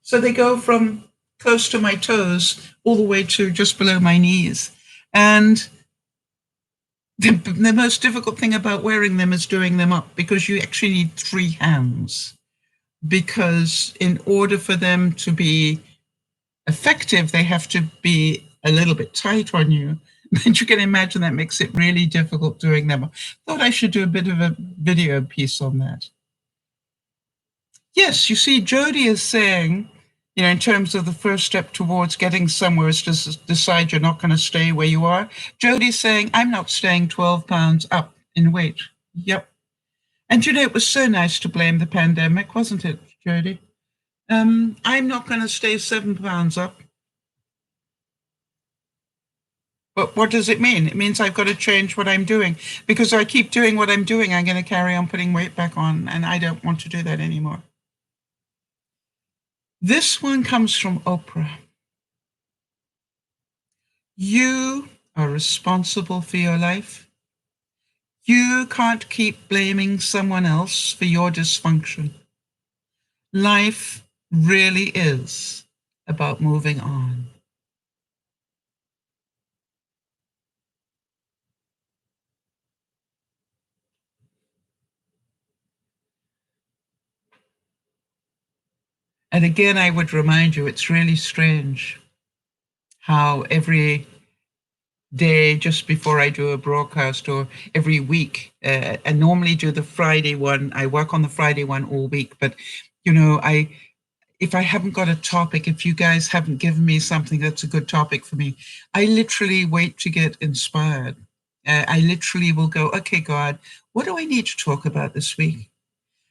So they go from close to my toes all the way to just below my knees. And the most difficult thing about wearing them is doing them up, because you actually need 3 hands. Because in order for them to be effective, they have to be a little bit tight on you. But you can imagine that makes it really difficult doing them. I thought I should do a bit of a video piece on that. Yes, you see, Jody is saying, in terms of the first step towards getting somewhere is to decide you're not going to stay where you are. Jody's saying, I'm not staying 12 pounds up in weight. Yep. And it was so nice to blame the pandemic, wasn't it, Jody? I'm not going to stay 7 pounds up. But what does it mean? It means I've got to change what I'm doing, because if I keep doing what I'm doing, I'm going to carry on putting weight back on, and I don't want to do that anymore. This one comes from Oprah. You are responsible for your life. You can't keep blaming someone else for your dysfunction. Life really is about moving on. And again, I would remind you, it's really strange how every day just before I do a broadcast, or every week, I normally do the Friday one. I work on the Friday one all week, but if I haven't got a topic, if you guys haven't given me something that's a good topic for me, I literally wait to get inspired. I literally will go, okay, God, what do I need to talk about this week?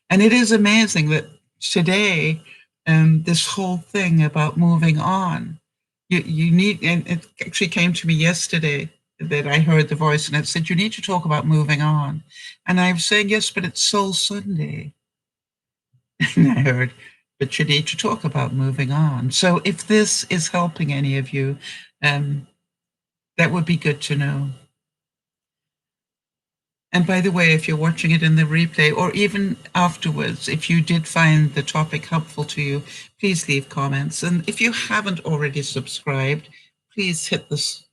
And it is amazing that today, this whole thing about moving on, you need, and it actually came to me yesterday that I heard the voice and it said, you need to talk about moving on. And I was saying, yes, but it's Soul Sunday. And I heard but you need to talk about moving on. So if this is helping any of you, that would be good to know. And by the way, if you're watching it in the replay or even afterwards, if you did find the topic helpful to you, please leave comments. And if you haven't already subscribed, please hit this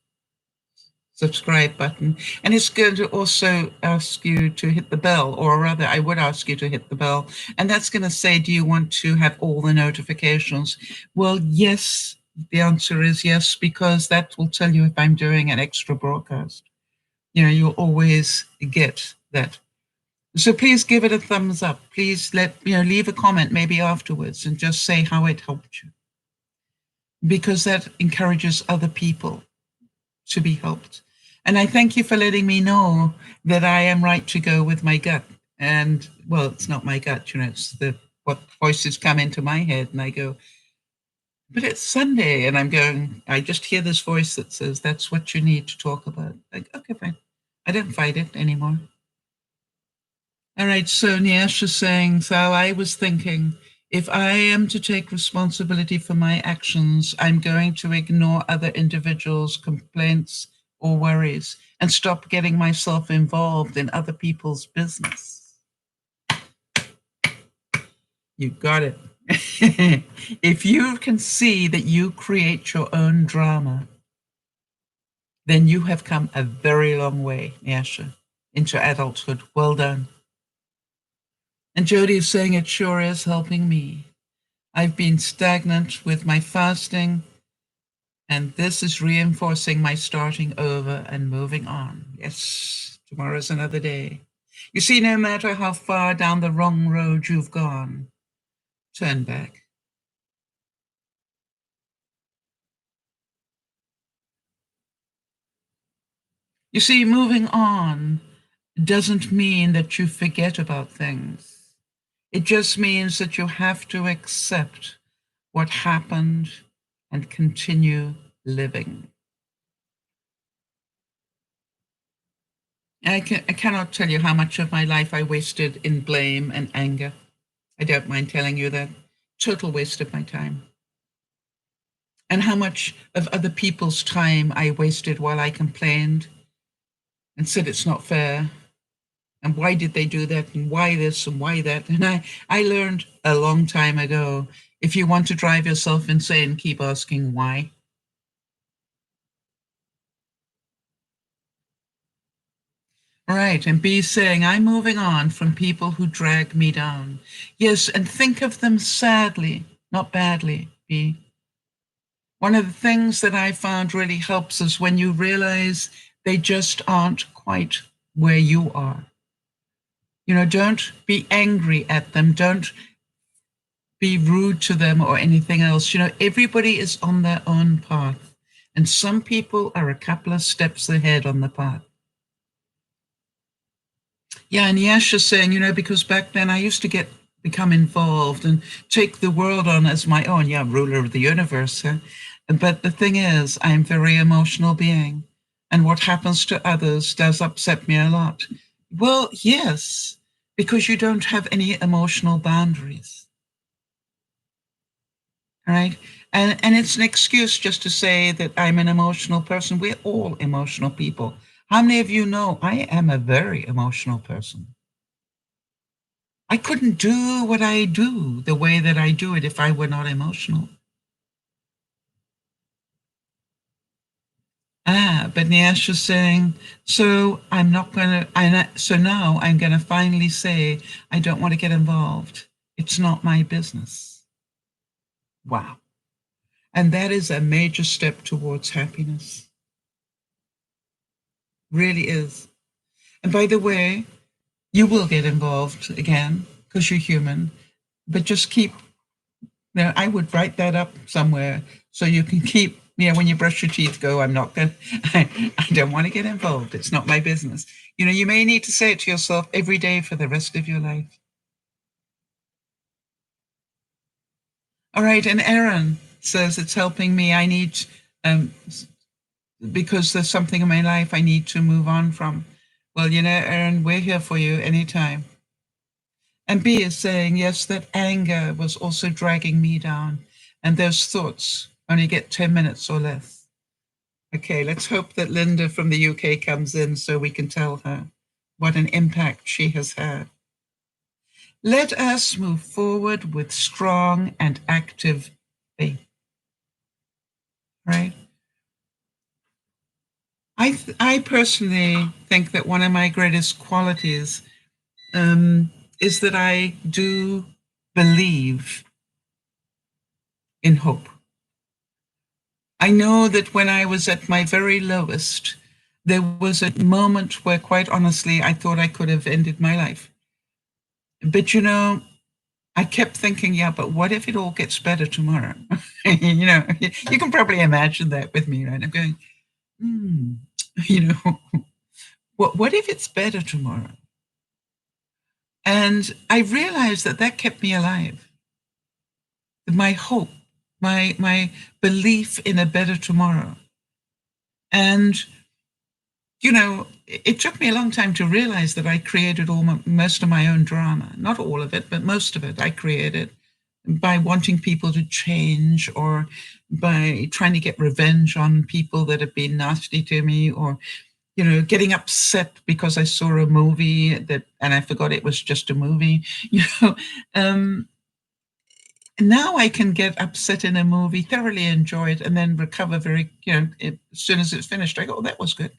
subscribe button. And it's going to also ask you to hit the bell, or rather, I would ask you to hit the bell. And that's going to say, do you want to have all the notifications? Well, yes, the answer is yes, because that will tell you if I'm doing an extra broadcast. You'll always get that. So please give it a thumbs up. Please leave a comment maybe afterwards and just say how it helped you, because that encourages other people to be helped. And I thank you for letting me know that I am right to go with my gut. And well, it's not my gut, it's what voices come into my head, and I go, but it's Sunday, and I just hear this voice that says, that's what you need to talk about. Like, okay, fine. I don't fight it anymore. All right, so Nyash is saying, so I was thinking, if I am to take responsibility for my actions, I'm going to ignore other individuals' complaints or worries and stop getting myself involved in other people's business. You got it. If you can see that you create your own drama, then you have come a very long way, Nyasha, into adulthood. Well done. And Jody is saying, it sure is helping me. I've been stagnant with my fasting, and this is reinforcing my starting over and moving on. Yes, tomorrow's another day. You see, no matter how far down the wrong road you've gone, turn back. You see, moving on doesn't mean that you forget about things. It just means that you have to accept what happened and continue living. I cannot tell you how much of my life I wasted in blame and anger. I don't mind telling you that. Total waste of my time. And how much of other people's time I wasted while I complained and said it's not fair. And why did they do that? And why this and why that? And I learned a long time ago, if you want to drive yourself insane, keep asking why. Right, and B saying, I'm moving on from people who drag me down. Yes, and think of them sadly, not badly, B. One of the things that I found really helps is when you realize they just aren't quite where you are. Don't be angry at them. Don't be rude to them or anything else. Everybody is on their own path, and some people are a couple of steps ahead on the path. Yeah, and Yash is saying, because back then I used to become involved and take the world on as my own. Yeah, ruler of the universe. Huh? But the thing is, I'm a very emotional being, and what happens to others does upset me a lot. Well, yes, because you don't have any emotional boundaries. All right? And it's an excuse just to say that I'm an emotional person. We're all emotional people. How many of you know I am a very emotional person? I couldn't do what I do the way that I do it if I were not emotional. But Nyash is saying, so so now I'm going to finally say, I don't want to get involved. It's not my business. Wow. And that is a major step towards happiness. Really is. And by the way, you will get involved again because you're human, but just keep, I would write that up somewhere so you can keep, when you brush your teeth, go, I'm not going to, I don't want to get involved. It's not my business. You may need to say it to yourself every day for the rest of your life. All right. And Aaron says it's helping me. I need, because there's something in my life I need to move on from. Well, Aaron, we're here for you anytime. And B is saying, yes, that anger was also dragging me down. And those thoughts only get 10 minutes or less. Okay, let's hope that Linda from the UK comes in so we can tell her what an impact she has had. Let us move forward with strong and active faith. Right? I personally think that one of my greatest qualities is that I do believe in hope. I know that when I was at my very lowest, there was a moment where, quite honestly, I thought I could have ended my life. But, you know, I kept thinking, yeah, but what if it all gets better tomorrow? You know, you can probably imagine that with me, right? I'm going, you know, what if it's better tomorrow? And I realized that that kept me alive. My hope, my belief in a better tomorrow. And, you know, it took me a long time to realize that I created most of my own drama. Not all of it, but most of it I created by wanting people to change, or by trying to get revenge on people that have been nasty to me, or, you know, getting upset because I saw a movie and I forgot it was just a movie, you know. Now I can get upset in a movie, thoroughly enjoy it, and then recover very, you know, as soon as it's finished, I go, oh, that was good.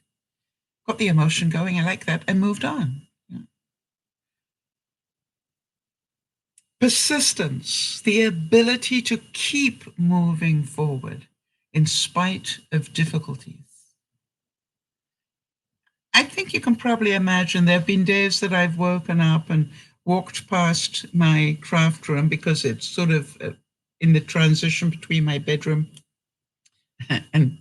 Got the emotion going, I like that, and moved on. Yeah. Persistence, the ability to keep moving forward in spite of difficulties. I think you can probably imagine there have been days that I've woken up and walked past my craft room, because it's sort of in the transition between my bedroom and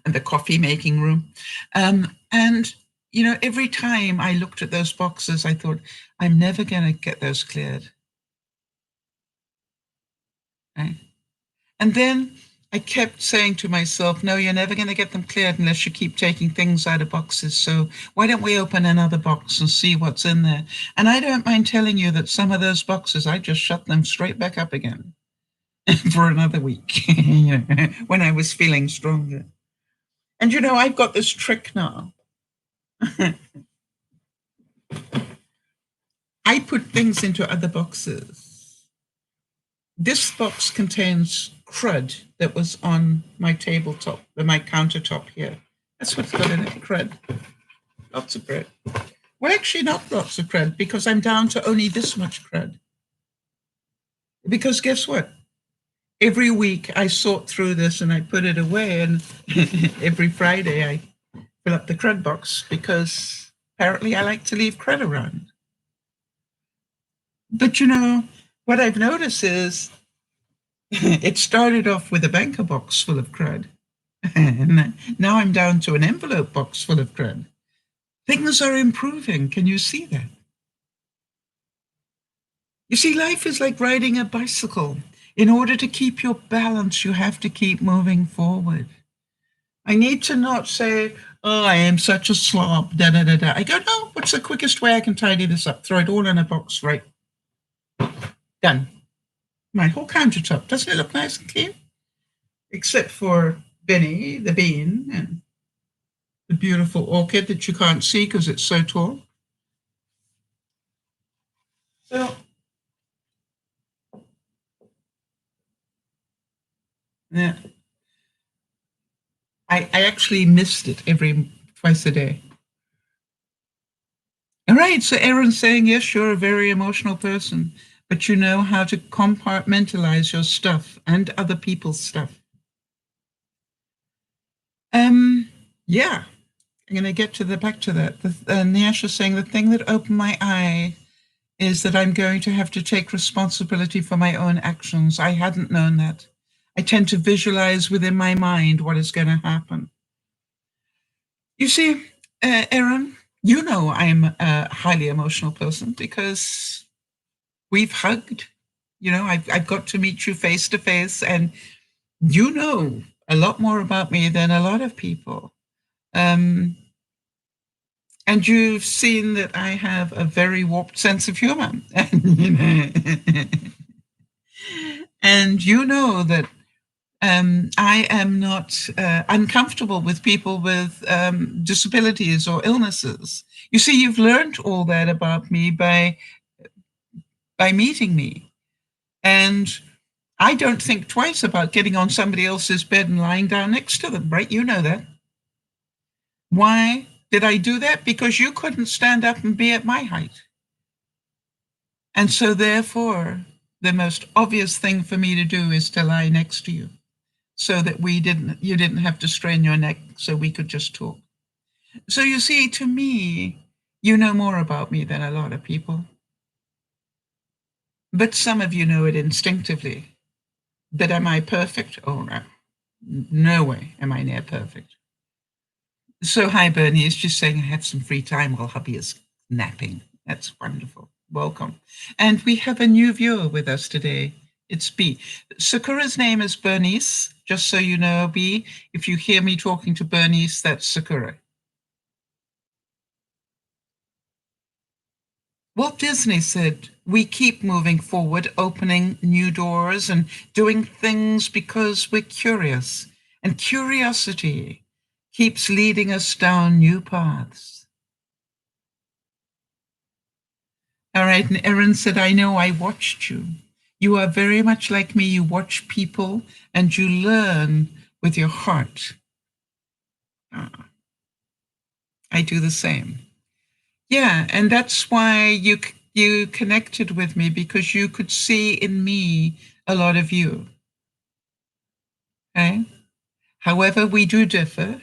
the coffee making room. And, you know, every time I looked at those boxes, I thought, I'm never going to get those cleared. Right? And then I kept saying to myself, no, you're never going to get them cleared unless you keep taking things out of boxes. So why don't we open another box and see what's in there? And I don't mind telling you that some of those boxes, I just shut them straight back up again for another week, you know, when I was feeling stronger. And, you know, I've got this trick now. I put things into other boxes. This box contains crud that was on my tabletop, my countertop here. That's what's got in it, crud. Lots of crud. Well, actually not lots of crud, because I'm down to only this much crud. Because guess what? Every week I sort through this and I put it away, and every Friday I fill up the crud box, because apparently I like to leave crud around. But, you know, what I've noticed is it started off with a banker box full of crud. And now I'm down to an envelope box full of crud. Things are improving. Can you see that? You see, life is like riding a bicycle. In order to keep your balance, you have to keep moving forward. I need to not say, oh, I am such a slob, da da da da. I go, no, what's the quickest way I can tidy this up? Throw it all in a box, right? Done. My whole countertop. Doesn't it look nice and clean? Except for Benny, the bean, and the beautiful orchid that you can't see because it's so tall. So, yeah. I actually missed it twice a day. All right, so Aaron's saying, yes, you're a very emotional person, but you know how to compartmentalize your stuff and other people's stuff. Yeah, I'm going to get back to that. Nyash is saying, the thing that opened my eye is that I'm going to have to take responsibility for my own actions. I hadn't known that. I tend to visualize within my mind what is going to happen. You see, Aaron, you know I'm a highly emotional person because we've hugged. You know, I've got to meet you face to face, and you know a lot more about me than a lot of people. And you've seen that I have a very warped sense of humor. And you know that I am not uncomfortable with people with disabilities or illnesses. You see, you've learned all that about me by meeting me. And I don't think twice about getting on somebody else's bed and lying down next to them, right? You know that. Why did I do that? Because you couldn't stand up and be at my height. And so therefore, the most obvious thing for me to do is to lie next to you so that you didn't have to strain your neck, so we could just talk. So you see, to me, you know more about me than a lot of people. But some of you know it instinctively. But am I perfect? Oh, no. No way am I near perfect. So hi, Bernie. It's just saying I have some free time while hubby is napping. That's wonderful. Welcome. And we have a new viewer with us today. It's B. Sakura's name is Bernice, just so you know, B. If you hear me talking to Bernice, that's Sakura. Walt Disney said, we keep moving forward, opening new doors and doing things because we're curious. And curiosity keeps leading us down new paths. All right, and Erin said, I know I watched you. You are very much like me. You watch people and you learn with your heart. I do the same. Yeah, and that's why you connected with me, because you could see in me a lot of you. Okay? However, we do differ.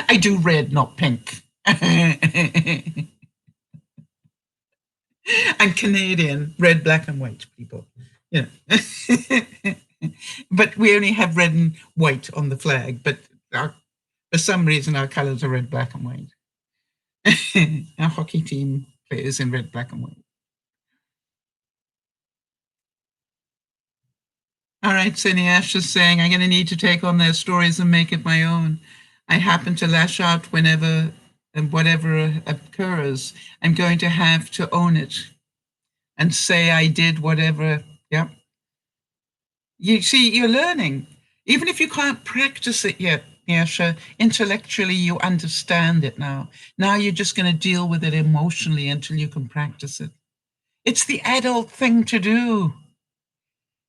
I do red, not pink. I'm Canadian, red, black, and white people. Yeah. But we only have red and white on the flag, but for some reason our colors are red, black, and white. Our hockey team plays in red, black, and white. All right, Cindy Ash is saying, I'm going to need to take on their stories and make it my own. I happen to lash out whenever and whatever occurs. I'm going to have to own it and say I did whatever. Yep. You see, you're learning. Even if you can't practice it yet, Yasha, intellectually you understand it now. Now you're just going to deal with it emotionally until you can practice it. It's the adult thing to do.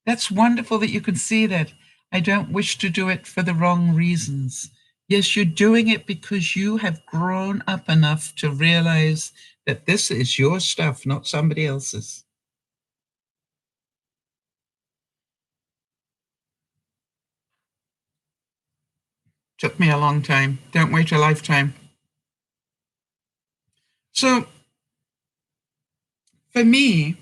That's wonderful that you can see that. I don't wish to do it for the wrong reasons. Yes, you're doing it because you have grown up enough to realize that this is your stuff, not somebody else's. Took me a long time. Don't wait a lifetime. So for me,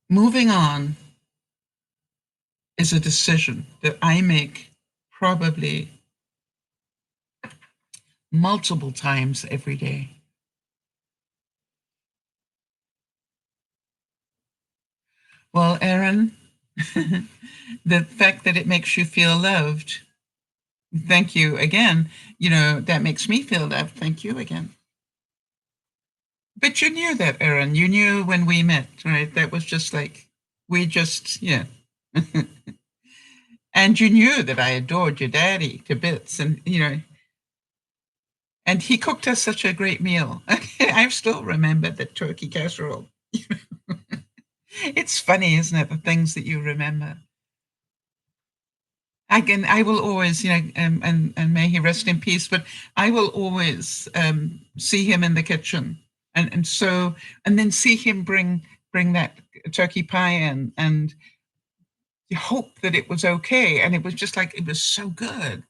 moving on is a decision that I make probably multiple times every day. Well, Erin, the fact that it makes you feel loved, thank you again. You know, that makes me feel loved. Thank you again. But you knew that, Erin. You knew when we met, right? That was just like, we just, yeah. And you knew that I adored your daddy to bits. And, you know, and he cooked us such a great meal. I still remember the turkey casserole. It's funny, isn't it? The things that you remember. I will always, you know, and may he rest in peace, but I will always see him in the kitchen. And so, and then see him bring that turkey pie in, and you hope that it was okay. And it was just like, it was so good.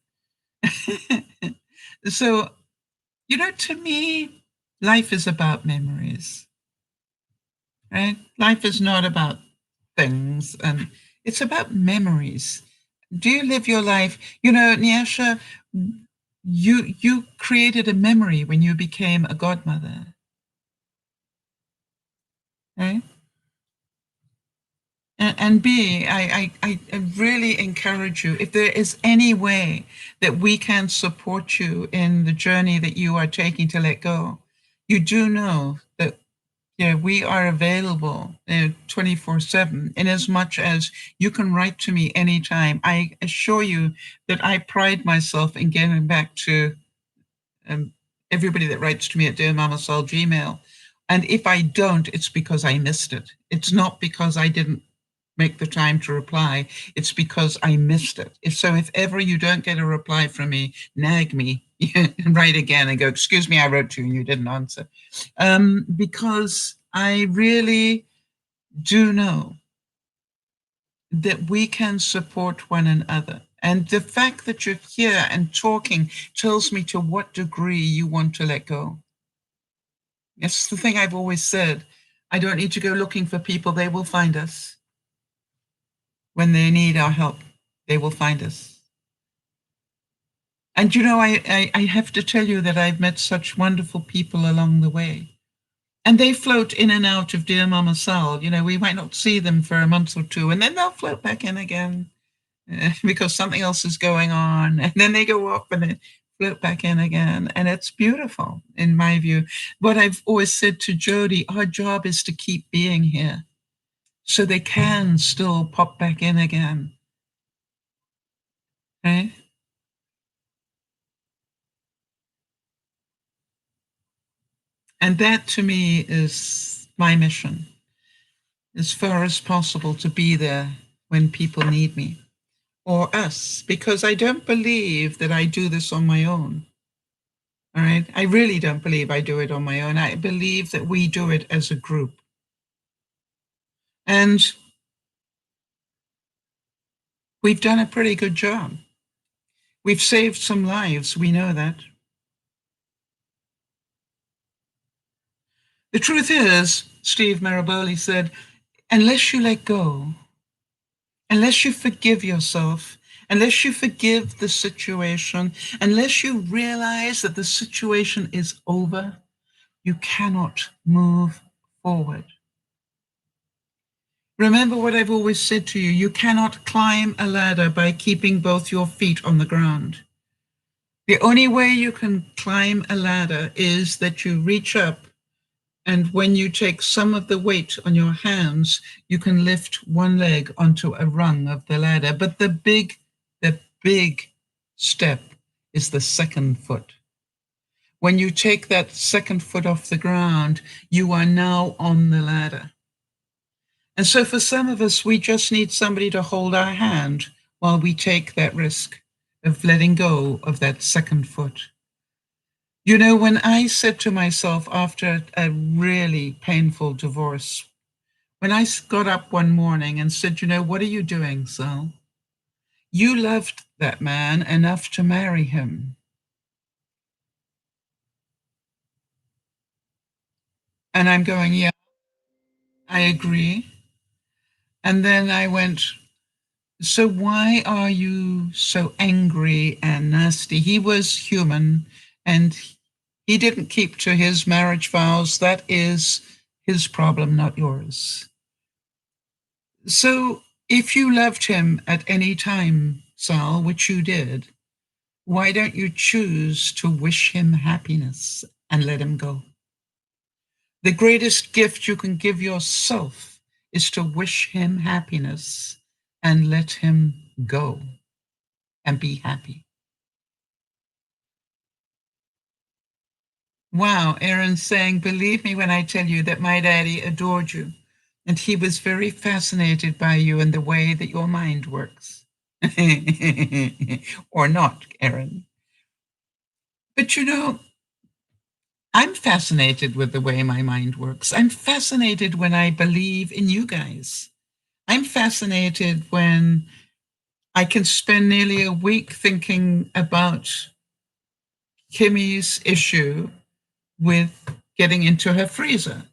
So, you know, to me, life is about memories, right? Life is not about things, and it's about memories. Do you live your life? You know, Nyasha, you created a memory when you became a godmother, right? And B, I really encourage you, if there is any way that we can support you in the journey that you are taking to let go, you do know that we are available 24/7, in as much as you can write to me anytime. I assure you that I pride myself in getting back to um, everybody that writes to me at DearMamaSal Gmail. And if I don't, it's because I missed it. It's not because I didn't make the time to reply. It's because I missed it. If ever you don't get a reply from me, nag me, write again and go, excuse me, I wrote to you and you didn't answer. Because I really do know that we can support one another. And the fact that you're here and talking tells me to what degree you want to let go. It's the thing I've always said. I don't need to go looking for people. They will find us. When they need our help, they will find us. And I have to tell you that I've met such wonderful people along the way. And they float in and out of Dear Mama Sal. We might not see them for a month or two, and then they'll float back in again because something else is going on. And then they go off and then float back in again. And it's beautiful, in my view. What I've always said to Jody, our job is to keep being here so they can still pop back in again. Right? And that to me is my mission, as far as possible, to be there when people need me or us, because I don't believe that I do this on my own. All right. I really don't believe I do it on my own. I believe that we do it as a group. And we've done a pretty good job. We've saved some lives. We know that. The truth is, Steve Maraboli said, unless you let go, unless you forgive yourself, unless you forgive the situation, unless you realize that the situation is over, you cannot move forward. Remember what I've always said to you, you cannot climb a ladder by keeping both your feet on the ground. The only way you can climb a ladder is that you reach up, and when you take some of the weight on your hands, you can lift one leg onto a rung of the ladder. But the big step is the second foot. When you take that second foot off the ground, you are now on the ladder. And so for some of us, we just need somebody to hold our hand while we take that risk of letting go of that second foot. When I said to myself after a really painful divorce, when I got up one morning and said, what are you doing, Sal? You loved that man enough to marry him. And I'm going, yeah, I agree. And then I went, so why are you so angry and nasty? He was human and he didn't keep to his marriage vows. That is his problem, not yours. So if you loved him at any time, Sal, which you did, why don't you choose to wish him happiness and let him go? The greatest gift you can give yourself is to wish him happiness and let him go and be happy. Wow, Aaron's saying, believe me when I tell you that my daddy adored you and he was very fascinated by you and the way that your mind works. Or not, Aaron. But I'm fascinated with the way my mind works. I'm fascinated when I believe in you guys. I'm fascinated when I can spend nearly a week thinking about Kimmy's issue with getting into her freezer.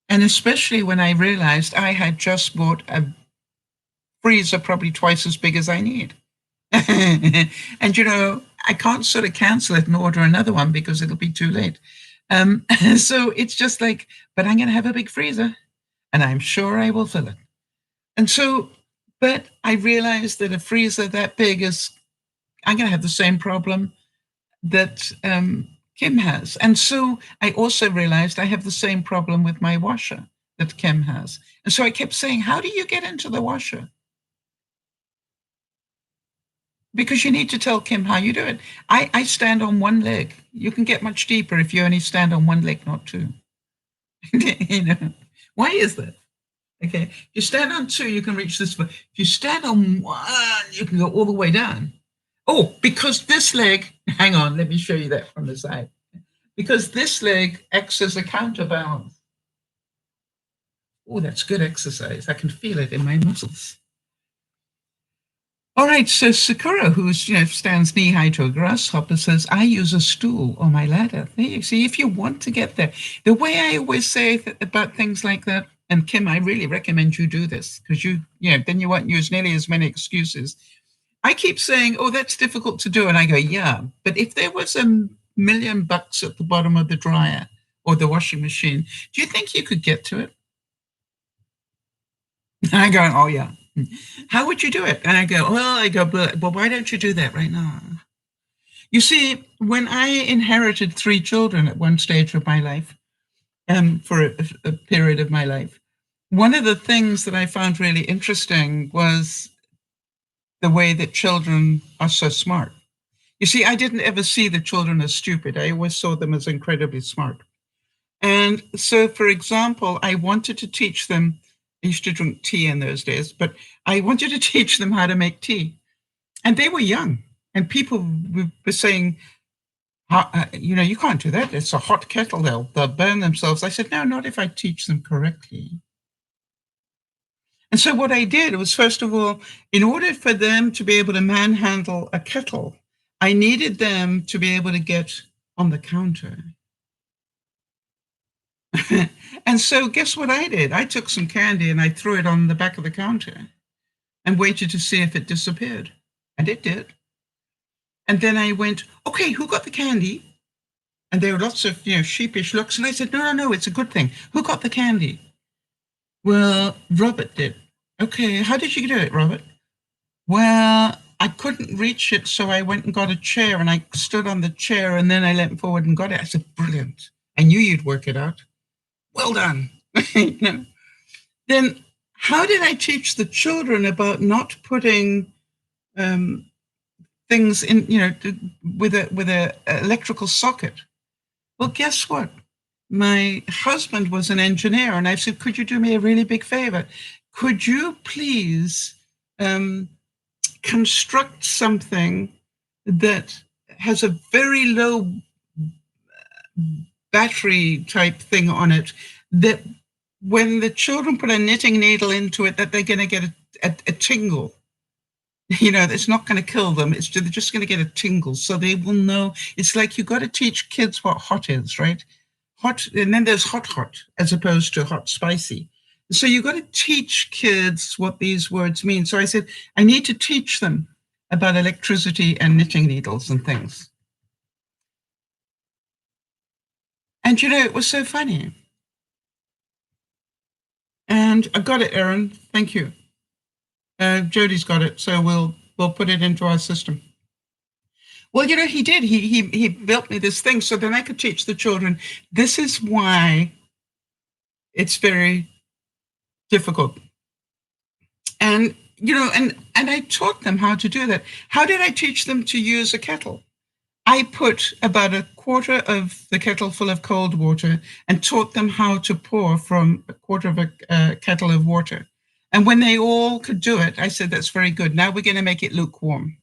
And especially when I realized I had just bought a freezer probably twice as big as I need. And I can't sort of cancel it and order another one because it'll be too late. So it's just like, but I'm going to have a big freezer and I'm sure I will fill it. And so, but I realized that a freezer that big is, I'm going to have the same problem that Kim has. And so I also realized I have the same problem with my washer that Kim has. And so I kept saying, how do you get into the washer? Because you need to tell Kim how you do it. I stand on one leg. You can get much deeper if you only stand on one leg, not two. You know, why is that? Okay, if you stand on two, you can reach this far. If you stand on one, you can go all the way down. Oh, because this leg, hang on, let me show you that from the side. Because this leg acts as a counterbalance. Oh, that's good exercise. I can feel it in my muscles. All right, so Sakura, who stands knee-high to a grasshopper, says, I use a stool or my ladder. There you see, if you want to get there. The way I always say about things like that, and Kim, I really recommend you do this, because then you won't use nearly as many excuses. I keep saying, oh, that's difficult to do. And I go, yeah, but if there was $1 million at the bottom of the dryer or the washing machine, do you think you could get to it? And I go, oh, yeah. How would you do it? And I go, well, why don't you do that right now? You see, when I inherited 3 children at one stage of my life, for a period of my life, one of the things that I found really interesting was the way that children are so smart. You see, I didn't ever see the children as stupid. I always saw them as incredibly smart. And so, for example, I wanted to teach them, I used to drink tea in those days, but I wanted to teach them how to make tea. And they were young. And people were saying, you can't do that. It's a hot kettle. They'll burn themselves. I said, no, not if I teach them correctly. And so what I did was, first of all, in order for them to be able to manhandle a kettle, I needed them to be able to get on the counter. And so guess what I did? I took some candy and I threw it on the back of the counter and waited to see if it disappeared. And it did. And then I went, okay, who got the candy? And there were lots of sheepish looks. And I said, no, it's a good thing. Who got the candy? Well, Robert did. Okay, how did you do it, Robert? Well, I couldn't reach it, so I went and got a chair and I stood on the chair and then I leant forward and got it. I said, brilliant. I knew you'd work it out. Well done. Then how did I teach the children about not putting things in, with a electrical socket? Well, guess what? My husband was an engineer, and I said, could you do me a really big favor? Could you please construct something that has a very low battery type thing on it, that when the children put a knitting needle into it, that they're going to get a tingle. It's not going to kill them. They're just going to get a tingle. So they will know. It's like you got to teach kids what hot is, right? Hot, and then there's hot, as opposed to hot, spicy. So you got to teach kids what these words mean. So I said, I need to teach them about electricity and knitting needles and things. And it was so funny. And I got it, Erin. Thank you. Jody's got it, so we'll put it into our system. Well, he did. He built me this thing so then I could teach the children. This is why it's very difficult. And and I taught them how to do that. How did I teach them to use a kettle? I put about a quarter of the kettle full of cold water and taught them how to pour from a quarter of a kettle of water. And when they all could do it, I said, that's very good. Now we're going to make it lukewarm.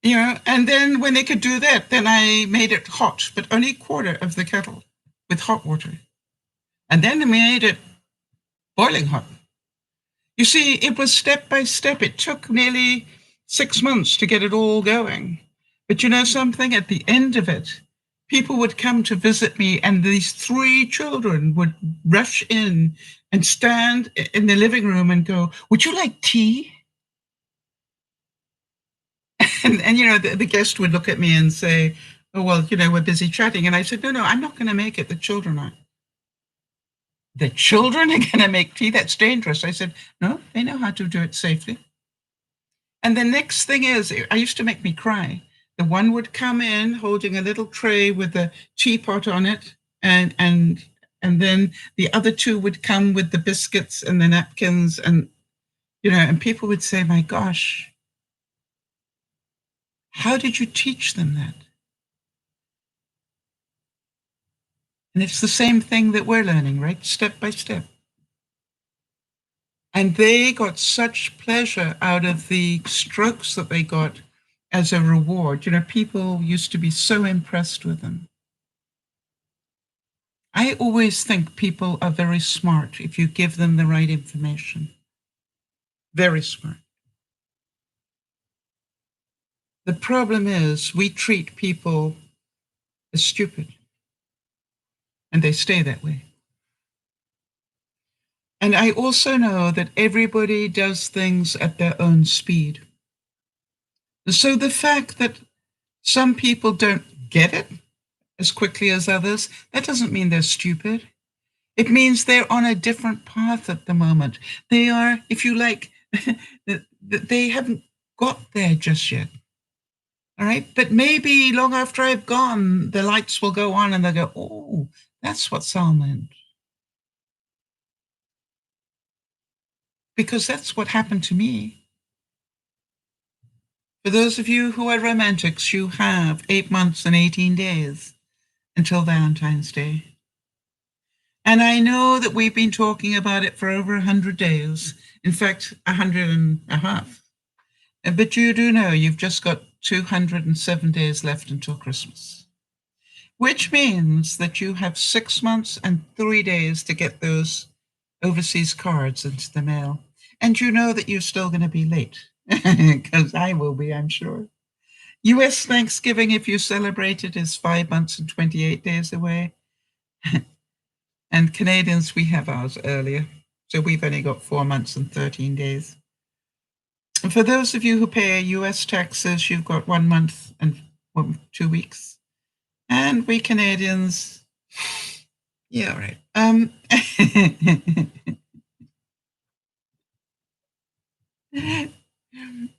And then when they could do that, then I made it hot, but only a quarter of the kettle with hot water. And then I made it boiling hot. You see, it was step by step. It took nearly 6 months to get it all going. But something, at the end of it, people would come to visit me and these 3 children would rush in and stand in the living room and go, would you like tea? And the guest would look at me and say, oh, well, we're busy chatting. And I said, no, I'm not going to make it. The children are. The children are going to make tea? That's dangerous. I said, no, they know how to do it safely. And the next thing is, I used to make me cry. The one would come in holding a little tray with a teapot on it, and then the other two would come with the biscuits and the napkins, and and people would say, my gosh, how did you teach them that? And it's the same thing that we're learning, right? Step by step. And they got such pleasure out of the strokes that they got as a reward. People used to be so impressed with them. I always think people are very smart if you give them the right information. Very smart. The problem is we treat people as stupid, and they stay that way. And I also know that everybody does things at their own speed. So the fact that some people don't get it as quickly as others, that doesn't mean they're stupid. It means they're on a different path at the moment. They are, if you like, they haven't got there just yet. All right. But maybe long after I've gone, the lights will go on and they'll go, oh, that's what Sal meant. Because that's what happened to me. For those of you who are romantics, you have 8 months and 18 days until Valentine's Day. And I know that we've been talking about it for over 100 days. In fact, 100 and a half. But you do know you've just got 207 days left until Christmas, which means that you have 6 months and 3 days to get those overseas cards into the mail. And you know that you're still going to be late, because I will be, I'm sure. US Thanksgiving, if you celebrate it, is 5 months and 28 days away. And Canadians, we have ours earlier. So we've only got 4 months and 13 days. And for those of you who pay US taxes, you've got 1 month and 2 weeks. And we Canadians, yeah, right.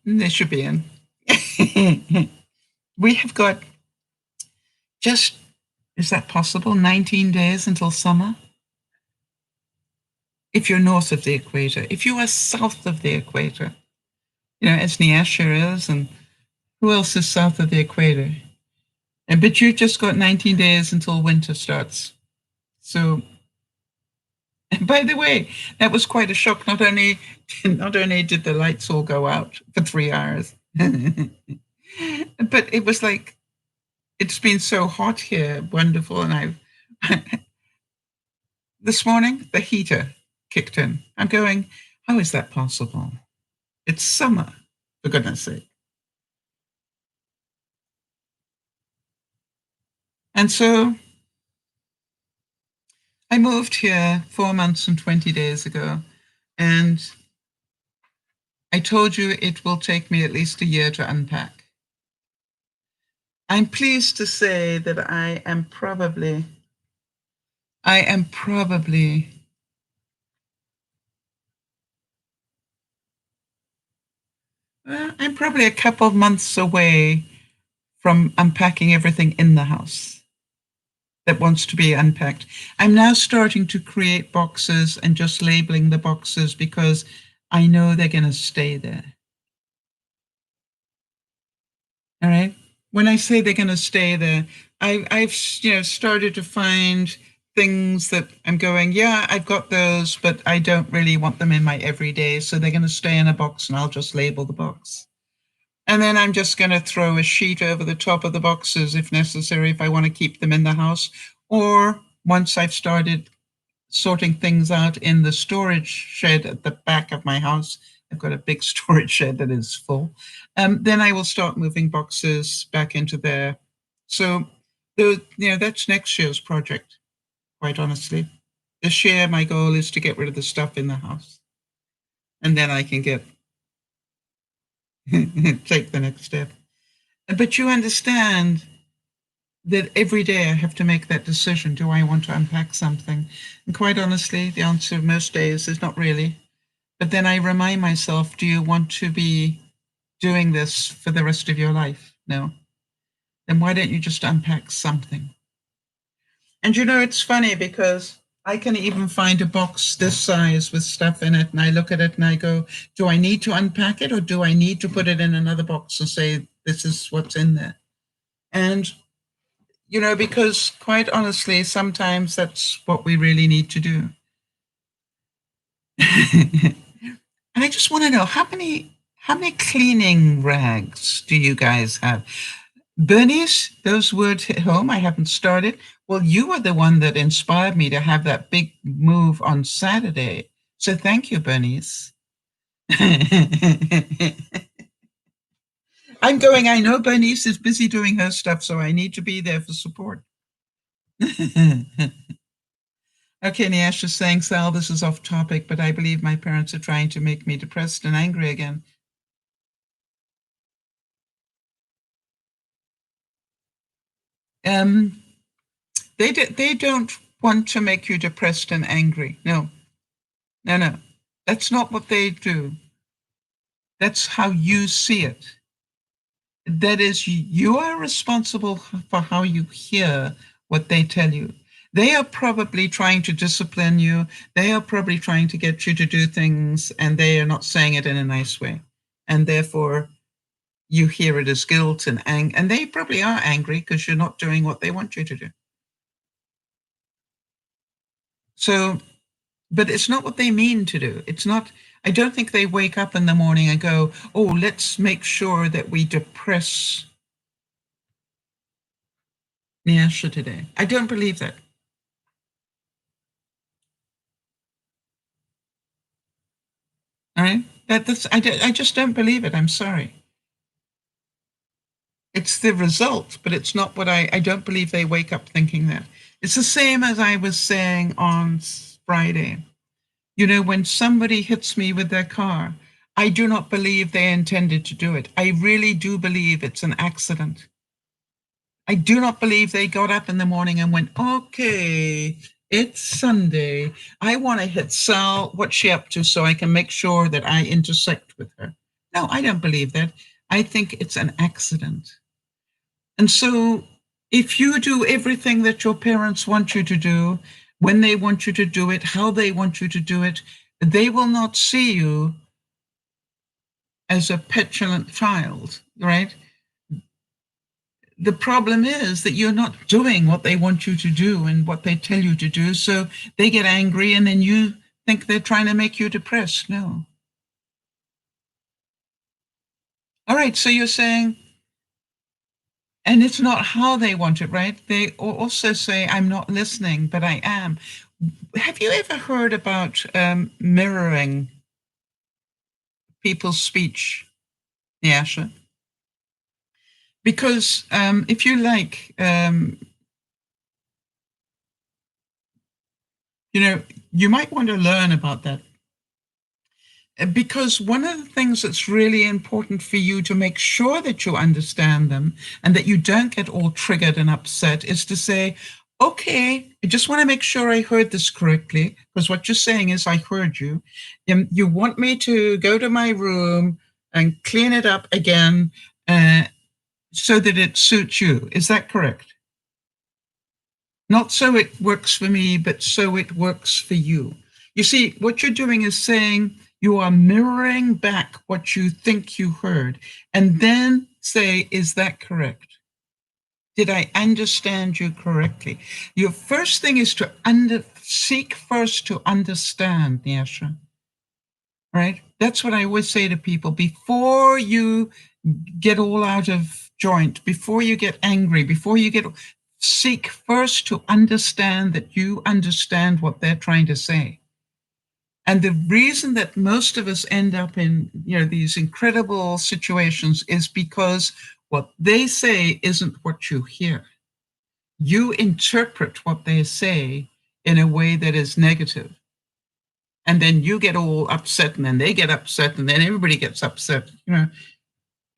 They should be in. We have got just, is that possible, 19 days until summer? If you're north of the equator. If you are south of the equator, as Niasher is, and who else is south of the equator? But you just got 19 days until winter starts. So, by the way, that was quite a shock. Not only did the lights all go out for 3 hours, but it was like, it's been so hot here, wonderful. And this morning, the heater kicked in. I'm going, how is that possible? It's summer, for goodness sake. And so I moved here 4 months and 20 days ago. And I told you it will take me at least a year to unpack. I'm pleased to say that I'm probably a couple of months away from unpacking everything in the house that wants to be unpacked. I'm now starting to create boxes and just labeling the boxes because I know they're going to stay there. All right. When I say they're going to stay there, I've started to find things that I'm going, yeah, I've got those, but I don't really want them in my everyday. So they're going to stay in a box and I'll just label the box. And then I'm just going to throw a sheet over the top of the boxes if necessary, if I want to keep them in the house. Or once I've started sorting things out in the storage shed at the back of my house, I've got a big storage shed that is full. Then I will start moving boxes back into there. So, that's next year's project, quite honestly. This year, my goal is to get rid of the stuff in the house. And then I can take the next step. But you understand, that every day I have to make that decision. Do I want to unpack something? And quite honestly, the answer most days is not really. But then I remind myself, do you want to be doing this for the rest of your life? No. Then why don't you just unpack something? And it's funny because I can even find a box this size with stuff in it, and I look at it and I go, do I need to unpack it, or do I need to put it in another box and say, this is what's in there? And, because quite honestly, sometimes that's what we really need to do. And I just want to know, how many cleaning rags do you guys have? Bernice, those words hit home. I haven't started. Well, you were the one that inspired me to have that big move on Saturday. So thank you, Bernice. I know Bernice is busy doing her stuff, so I need to be there for support. Okay, Niash is saying, Sal, this is off topic, but I believe my parents are trying to make me depressed and angry again. They don't want to make you depressed and angry. No. That's not what they do. That's how you see it. That is, you are responsible for how you hear what they tell you. They are probably trying to discipline you. They are probably trying to get you to do things, and they are not saying it in a nice way. And therefore, you hear it as guilt and anger. And they probably are angry because you're not doing what they want you to do. So, but it's not what they mean to do. It's not, I don't think they wake up in the morning and go, oh, let's make sure that we depress Nyasha today. I don't believe that. All right? I just don't believe it. I'm sorry. It's the result, but it's not what I don't believe they wake up thinking that. It's the same as I was saying on Friday. When somebody hits me with their car, I do not believe they intended to do it. I really do believe it's an accident. I do not believe they got up in the morning and went, okay, it's Sunday. I want to hit Sal. What's she up to so I can make sure that I intersect with her? No, I don't believe that. I think it's an accident. And so if you do everything that your parents want you to do, when they want you to do it, how they want you to do it, they will not see you as a petulant child, right? The problem is that you're not doing what they want you to do and what they tell you to do. So they get angry and then you think they're trying to make you depressed. No. All right. So you're saying, and it's not how they want it, right? They also say, I'm not listening, but I am. Have you ever heard about mirroring people's speech, Nyasha? Because if you like, you might want to learn about that. Because one of the things that's really important for you to make sure that you understand them and that you don't get all triggered and upset is to say, okay, I just want to make sure I heard this correctly, because what you're saying is I heard you. You want me to go to my room and clean it up again so that it suits you. Is that correct? Not so it works for me, but so it works for you. You see, what you're doing is saying you are mirroring back what you think you heard, and then say, is that correct? Did I understand you correctly? Your first thing is to seek first to understand, Nyasha. Right? That's what I always say to people. Before you get all out of joint, before you get angry, seek first to understand that you understand what they're trying to say. And the reason that most of us end up in these incredible situations is because what they say isn't what you hear. You interpret what they say in a way that is negative. And then you get all upset, and then they get upset, and then everybody gets upset. And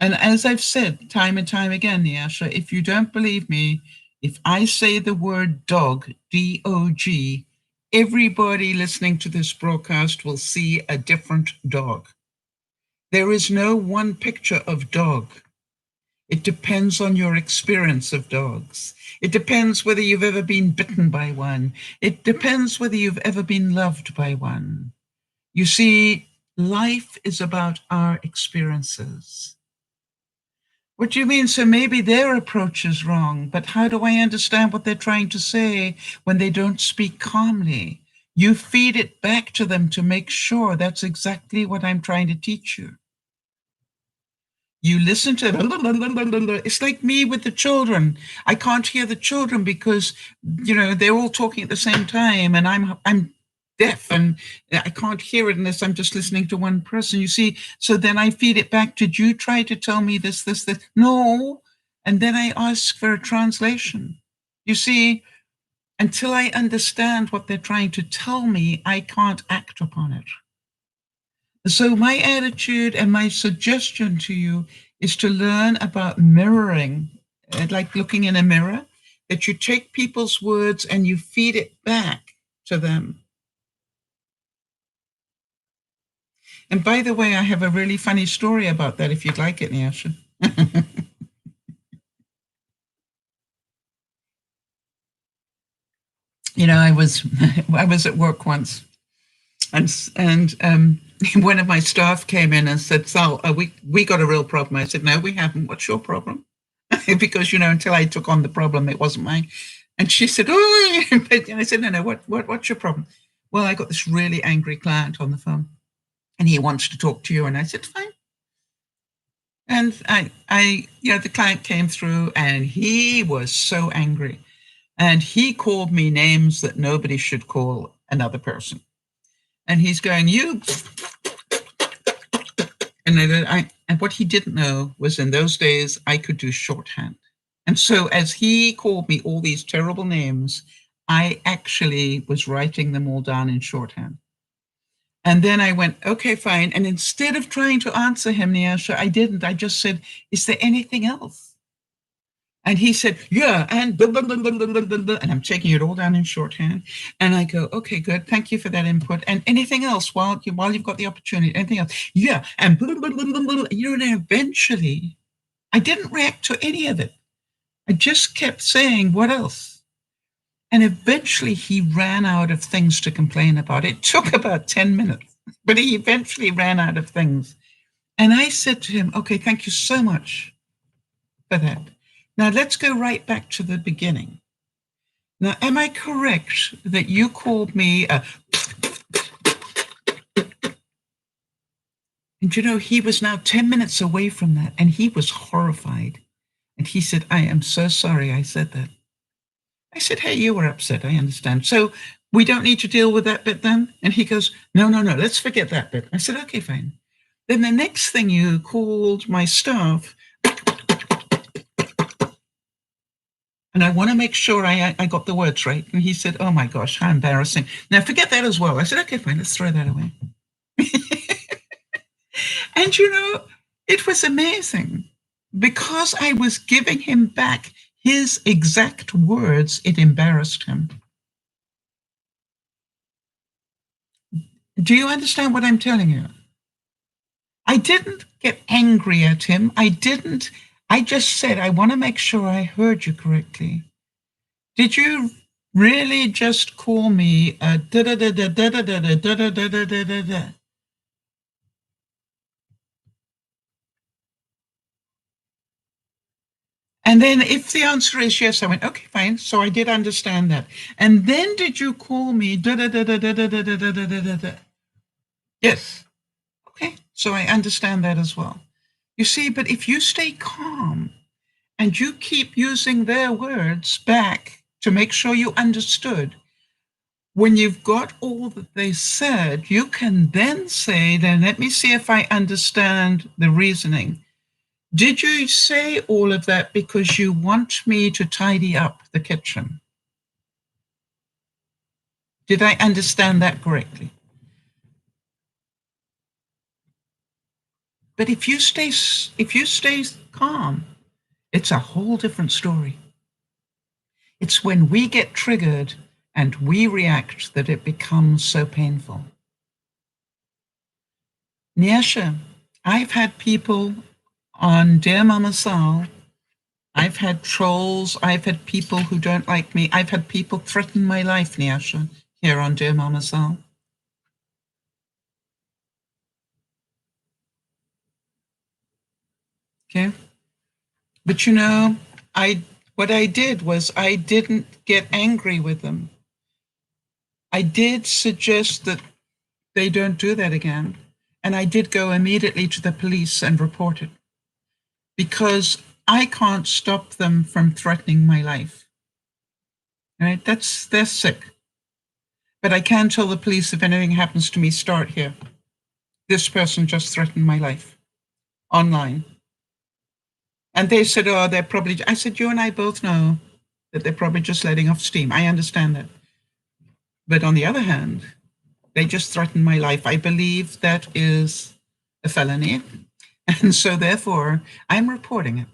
as I've said time and time again, Nyasha, if you don't believe me, If I say the word dog, D-O-G, everybody listening to this broadcast will see a different dog. There is no one picture of dog. It depends on your experience of dogs. It depends whether you've ever been bitten by one. It depends whether you've ever been loved by one. You see, life is about our experiences. What do you mean? So maybe their approach is wrong, but how do I understand what they're trying to say when they don't speak calmly? You feed it back to them to make sure that's exactly what I'm trying to teach you. You listen to it. It's like me with the children. I can't hear the children because, they're all talking at the same time, and I'm deaf and I can't hear it unless I'm just listening to one person. You see, so then I feed it back. Did you try to tell me this? No. And then I ask for a translation. You see, until I understand what they're trying to tell me, I can't act upon it. So my attitude and my suggestion to you is to learn about mirroring, like looking in a mirror, that you take people's words and you feed it back to them. And by the way, I have a really funny story about that if you'd like it, Nyasha. I was at work once, and one of my staff came in and said, "Sal, we got a real problem." I said, "No, we haven't. What's your problem?" Because until I took on the problem, it wasn't mine. And she said, "Oh," and I said, "No, what's your problem?" "Well, I got this really angry client on the phone, and he wants to talk to you." And I said, "Fine." And the client came through, and he was so angry, and he called me names that nobody should call another person. And he's going, "You." And what he didn't know was in those days, I could do shorthand. And so as he called me all these terrible names, I actually was writing them all down in shorthand. And then I went, okay, fine. And instead of trying to answer him, Nyasha, I didn't. I just said, "Is there anything else?" And he said, "Yeah, and blah, blah, blah, blah, blah, blah, blah." And I'm taking it all down in shorthand. And I go, "Okay, good. Thank you for that input. And anything else while you've got the opportunity? Anything else?" "Yeah, and blah, blah, blah, blah, blah." And eventually, I didn't react to any of it. I just kept saying, "What else?" And eventually, he ran out of things to complain about. It took about 10 minutes, but he eventually ran out of things. And I said to him, "Okay, thank you so much for that. Now let's go right back to the beginning. Now, am I correct that you called me a..." And he was now 10 minutes away from that, and he was horrified. And he said, "I am so sorry I said that." I said, "Hey, you were upset. I understand. So we don't need to deal with that bit then?" And he goes, No, let's forget that bit." I said, "Okay, fine." Then the next thing, you called my staff, and I want to make sure I got the words right. And he said, "Oh my gosh, how embarrassing. Now forget that as well." I said, "Okay, fine, let's throw that away." And it was amazing because I was giving him back his exact words. It embarrassed him. Do you understand what I'm telling you? I didn't get angry at him. I just said, "I want to make sure I heard you correctly. Did you really just call me a da da da da da da da da da da da da da da?" And then if the answer is yes, I went, "Okay, fine." So I did understand that. "And then did you call me da da da da da da da da da da da da?" "Yes." "Okay, so I understand that as well." You see, but if you stay calm and you keep using their words back to make sure you understood, when you've got all that they said, you can then say, "Then let me see if I understand the reasoning. Did you say all of that because you want me to tidy up the kitchen? Did I understand that correctly?" But if you stay calm, it's a whole different story. It's when we get triggered and we react that it becomes so painful. Nyasha, I've had people on DearMamaSal, I've had trolls, I've had people who don't like me, I've had people threaten my life, Nyasha, here on DearMamaSal. Okay? But you know, what I did was I didn't get angry with them. I did suggest that they don't do that again. And I did go immediately to the police and report it because I can't stop them from threatening my life. Right? They're sick. But I can tell the police if anything happens to me, start here. This person just threatened my life online. And they said, oh, they're probably, I said, you and I both know that they're probably just letting off steam. I understand that. But on the other hand, they just threatened my life. I believe that is a felony. And so therefore, I'm reporting it.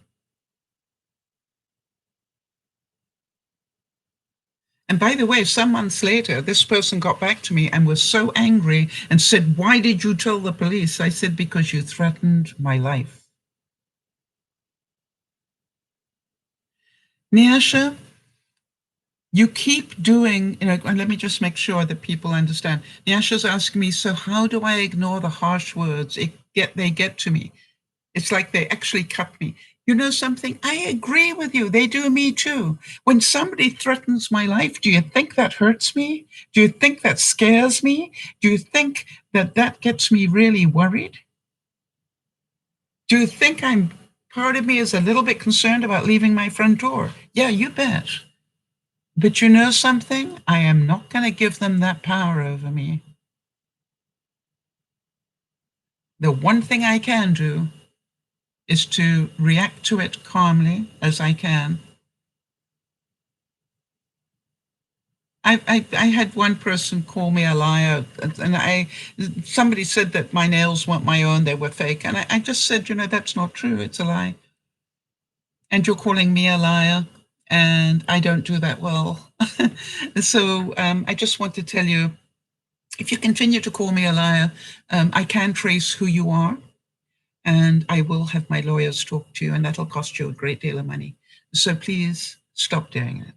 And by the way, some months later, this person got back to me and was so angry and said, why did you tell the police? I said, because you threatened my life. Nyasha, you keep doing, and let me just make sure that people understand. Nyasha's asking me, so how do I ignore the harsh words? They get to me. It's like they actually cut me. You know something? I agree with you. They do me too. When somebody threatens my life, do you think that hurts me? Do you think that scares me? Do you think that that gets me really worried? Do you think part of me is a little bit concerned about leaving my front door? Yeah, you bet. But you know something? I am not going to give them that power over me. The one thing I can do is to react to it calmly as I can. I had one person call me a liar, and somebody said that my nails weren't my own, they were fake. And I just said, you know, that's not true, it's a lie. And you're calling me a liar, and I don't do that well. So I just want to tell you, if you continue to call me a liar, I can trace who you are, and I will have my lawyers talk to you, and that'll cost you a great deal of money. So please stop doing it.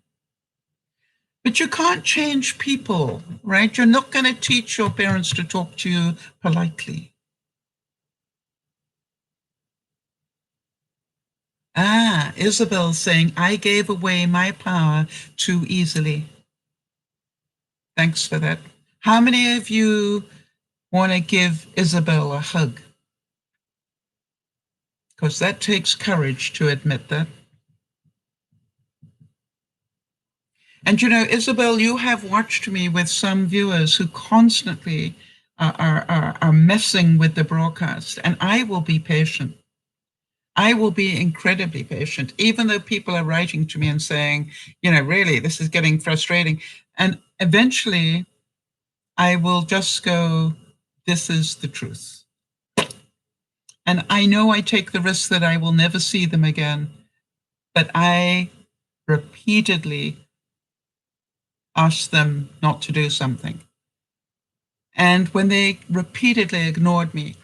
But you can't change people, right? You're not going to teach your parents to talk to you politely. Isabel saying, I gave away my power too easily. Thanks for that. How many of you want to give Isabel a hug? Because that takes courage to admit that. And you know, Isabel, you have watched me with some viewers who constantly are messing with the broadcast, and I will be patient. I will be incredibly patient, even though people are writing to me and saying, you know, really, this is getting frustrating. And eventually, I will just go, this is the truth. And I know I take the risk that I will never see them again, but I repeatedly ask them not to do something. And when they repeatedly ignored me,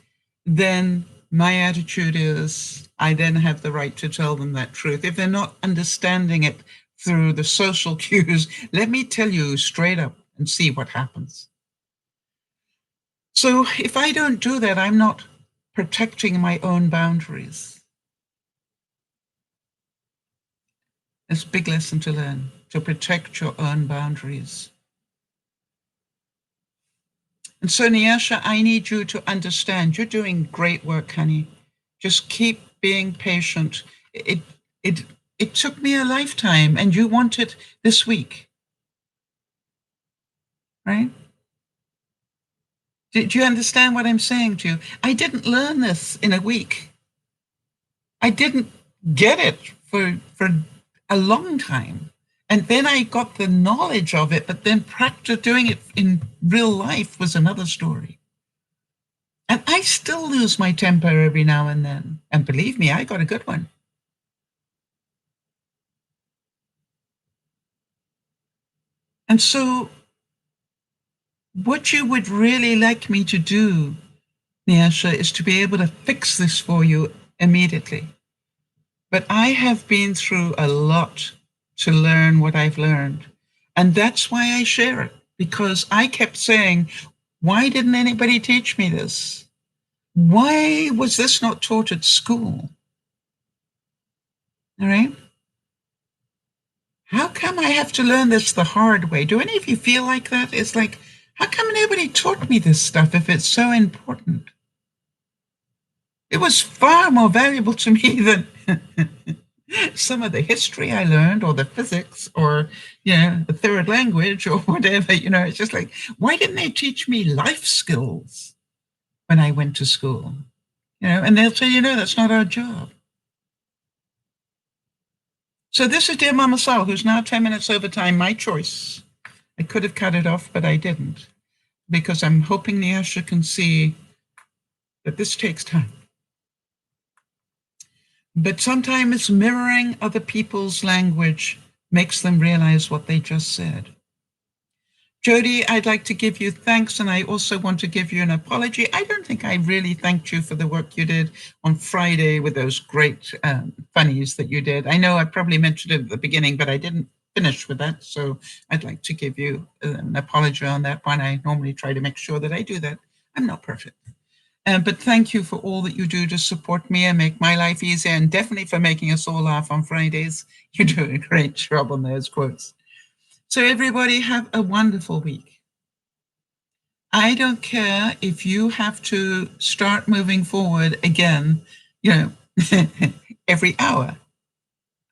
then my attitude is I then have the right to tell them that truth. If they're not understanding it through the social cues, let me tell you straight up and see what happens. So if I don't do that, I'm not protecting my own boundaries. It's a big lesson to learn, to protect your own boundaries. And so, Nyasha, I need you to understand you're doing great work, honey. Just keep being patient. It took me a lifetime, and you want it this week, right? Do you understand what I'm saying to you? I didn't learn this in a week. I didn't get it for a long time. And then I got the knowledge of it, but then practice doing it in real life was another story. And I still lose my temper every now and then. And believe me, I got a good one. And so what you would really like me to do, Nyasha, is to be able to fix this for you immediately. But I have been through a lot to learn what I've learned. And that's why I share it, because I kept saying, why didn't anybody teach me this? Why was this not taught at school? All right. How come I have to learn this the hard way? Do any of you feel like that? It's like, how come nobody taught me this stuff if it's so important? It was far more valuable to me than some of the history I learned, or the physics, or the third language, or whatever. It's just like, why didn't they teach me life skills when I went to school? And they'll say, that's not our job. So this is Dear Mama Sal, who's now 10 minutes over time, my choice. I could have cut it off, but I didn't, because I'm hoping Nyasha can see that this takes time. But sometimes mirroring other people's language makes them realize what they just said. Jody, I'd like to give you thanks, and I also want to give you an apology. I don't think I really thanked you for the work you did on Friday with those great funnies that you did. I know I probably mentioned it at the beginning, but I didn't finish with that, so I'd like to give you an apology on that one. I normally try to make sure that I do that. I'm not perfect. But thank you for all that you do to support me and make my life easier, and definitely for making us all laugh on Fridays. You're doing a great job on those quotes. So everybody have a wonderful week. I don't care if you have to start moving forward again, every hour.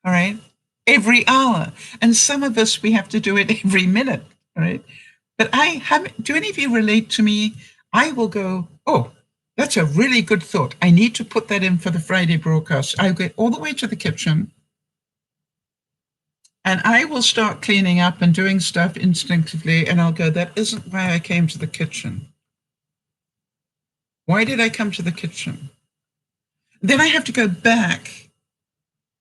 All right? Every hour. And some of us, we have to do it every minute. All right? But do any of you relate to me? I will go, oh, that's a really good thought. I need to put that in for the Friday broadcast. I'll get all the way to the kitchen, and I will start cleaning up and doing stuff instinctively, and I'll go, that isn't why I came to the kitchen. Why did I come to the kitchen? Then I have to go back.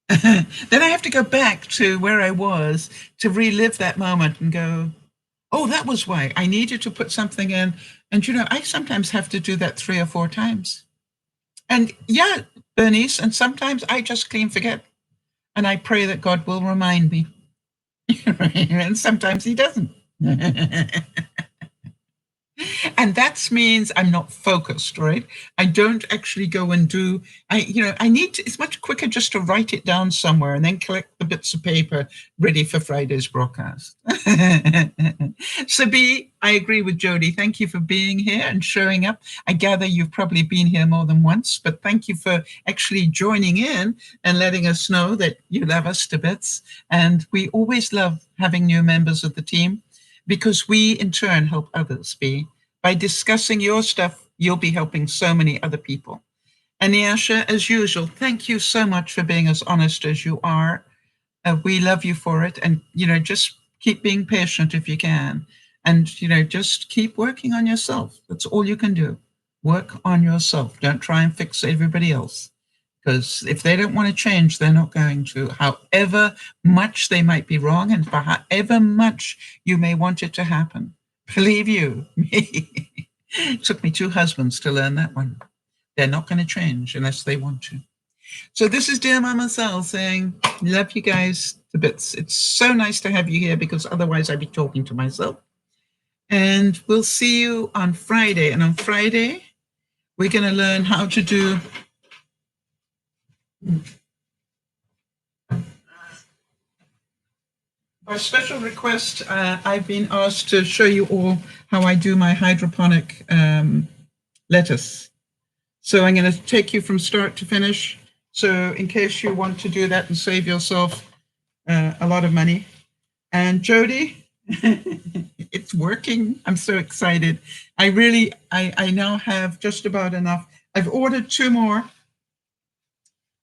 Then I have to go back to where I was to relive that moment and go, oh, that was why I needed to put something in. And, I sometimes have to do that 3 or 4 times. And yeah, Bernice, and sometimes I just clean forget. And I pray that God will remind me. And sometimes he doesn't. And that means I'm not focused, right? I don't actually go and do, I need to, it's much quicker just to write it down somewhere and then collect the bits of paper ready for Friday's broadcast. So I agree with Jody. Thank you for being here and showing up. I gather you've probably been here more than once, but thank you for actually joining in and letting us know that you love us to bits. And we always love having new members of the team, because we in turn help others be. By discussing your stuff, you'll be helping so many other people. And Nyasha, as usual, thank you so much for being as honest as you are. We love you for it. And, just keep being patient if you can. And, just keep working on yourself. That's all you can do. Work on yourself. Don't try and fix everybody else. Because if they don't want to change, they're not going to, however much they might be wrong, and for however much you may want it to happen. Believe you me, it took me 2 husbands to learn that one. They're not going to change unless they want to. So this is Dear Mama Sal saying, love you guys to bits. It's so nice to have you here, because otherwise I'd be talking to myself. And we'll see you on Friday. And on Friday, we're going to learn how to do by special request. I've been asked to show you all how I do my hydroponic lettuce. So I'm going to take you from start to finish. So in case you want to do that and save yourself a lot of money. And Jody, it's working. I'm so excited. I now have just about enough. I've ordered 2 more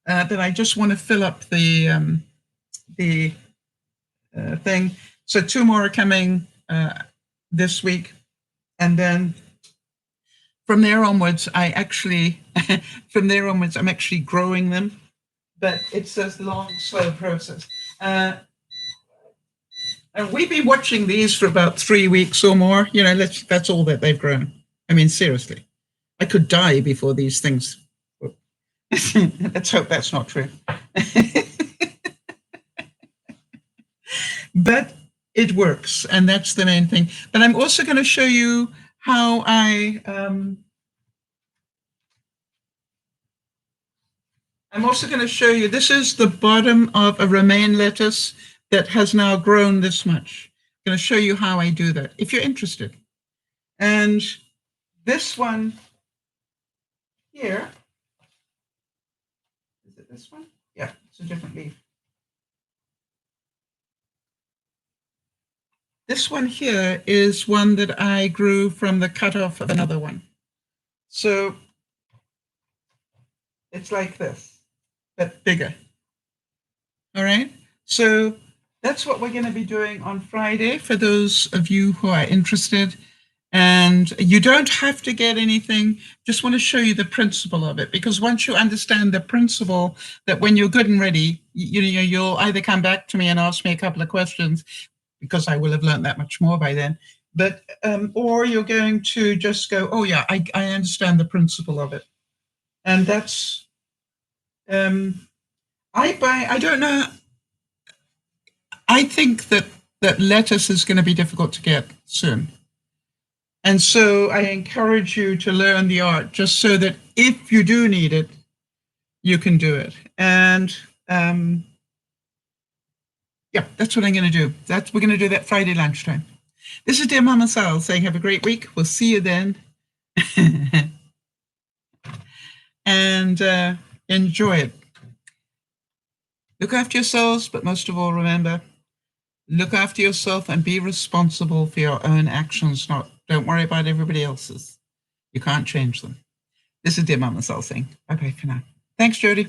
that I just want to fill up the thing. So 2 more are coming this week. And then from there onwards, I'm actually growing them, but it's a long, slow process. And we've been watching these for about 3 weeks or more. You know, that's all that they've grown. I mean, seriously, I could die before these things. Let's hope that's not true. But it works, and that's the main thing. But I'm also going to show you how I'm also going to show you, this is the bottom of a romaine lettuce that has now grown this much. I'm going to show you how I do that, if you're interested. And this one here, is it this one? Yeah, it's a different leaf. This one here is one that I grew from the cutoff of another one. So it's like this, but bigger. All right. So that's what we're going to be doing on Friday for those of you who are interested. And you don't have to get anything, just want to show you the principle of it, because once you understand the principle, that when you're good and ready, you'll either come back to me and ask me a couple of questions, because I will have learned that much more by then, but or you're going to just go, oh yeah, I understand the principle of it. And that's, I don't know, I think that lettuce is going to be difficult to get soon. And so I encourage you to learn the art, just so that if you do need it, you can do it. And yeah, that's what I'm going to do. We're going to do that Friday lunchtime. This is Dear Mama Sal saying have a great week. We'll see you then. And enjoy it. Look after yourselves, but most of all, remember, look after yourself and be responsible for your own actions. Don't worry about everybody else's. You can't change them. This is Dear Mama Sal saying bye-bye for now. Thanks, Jody.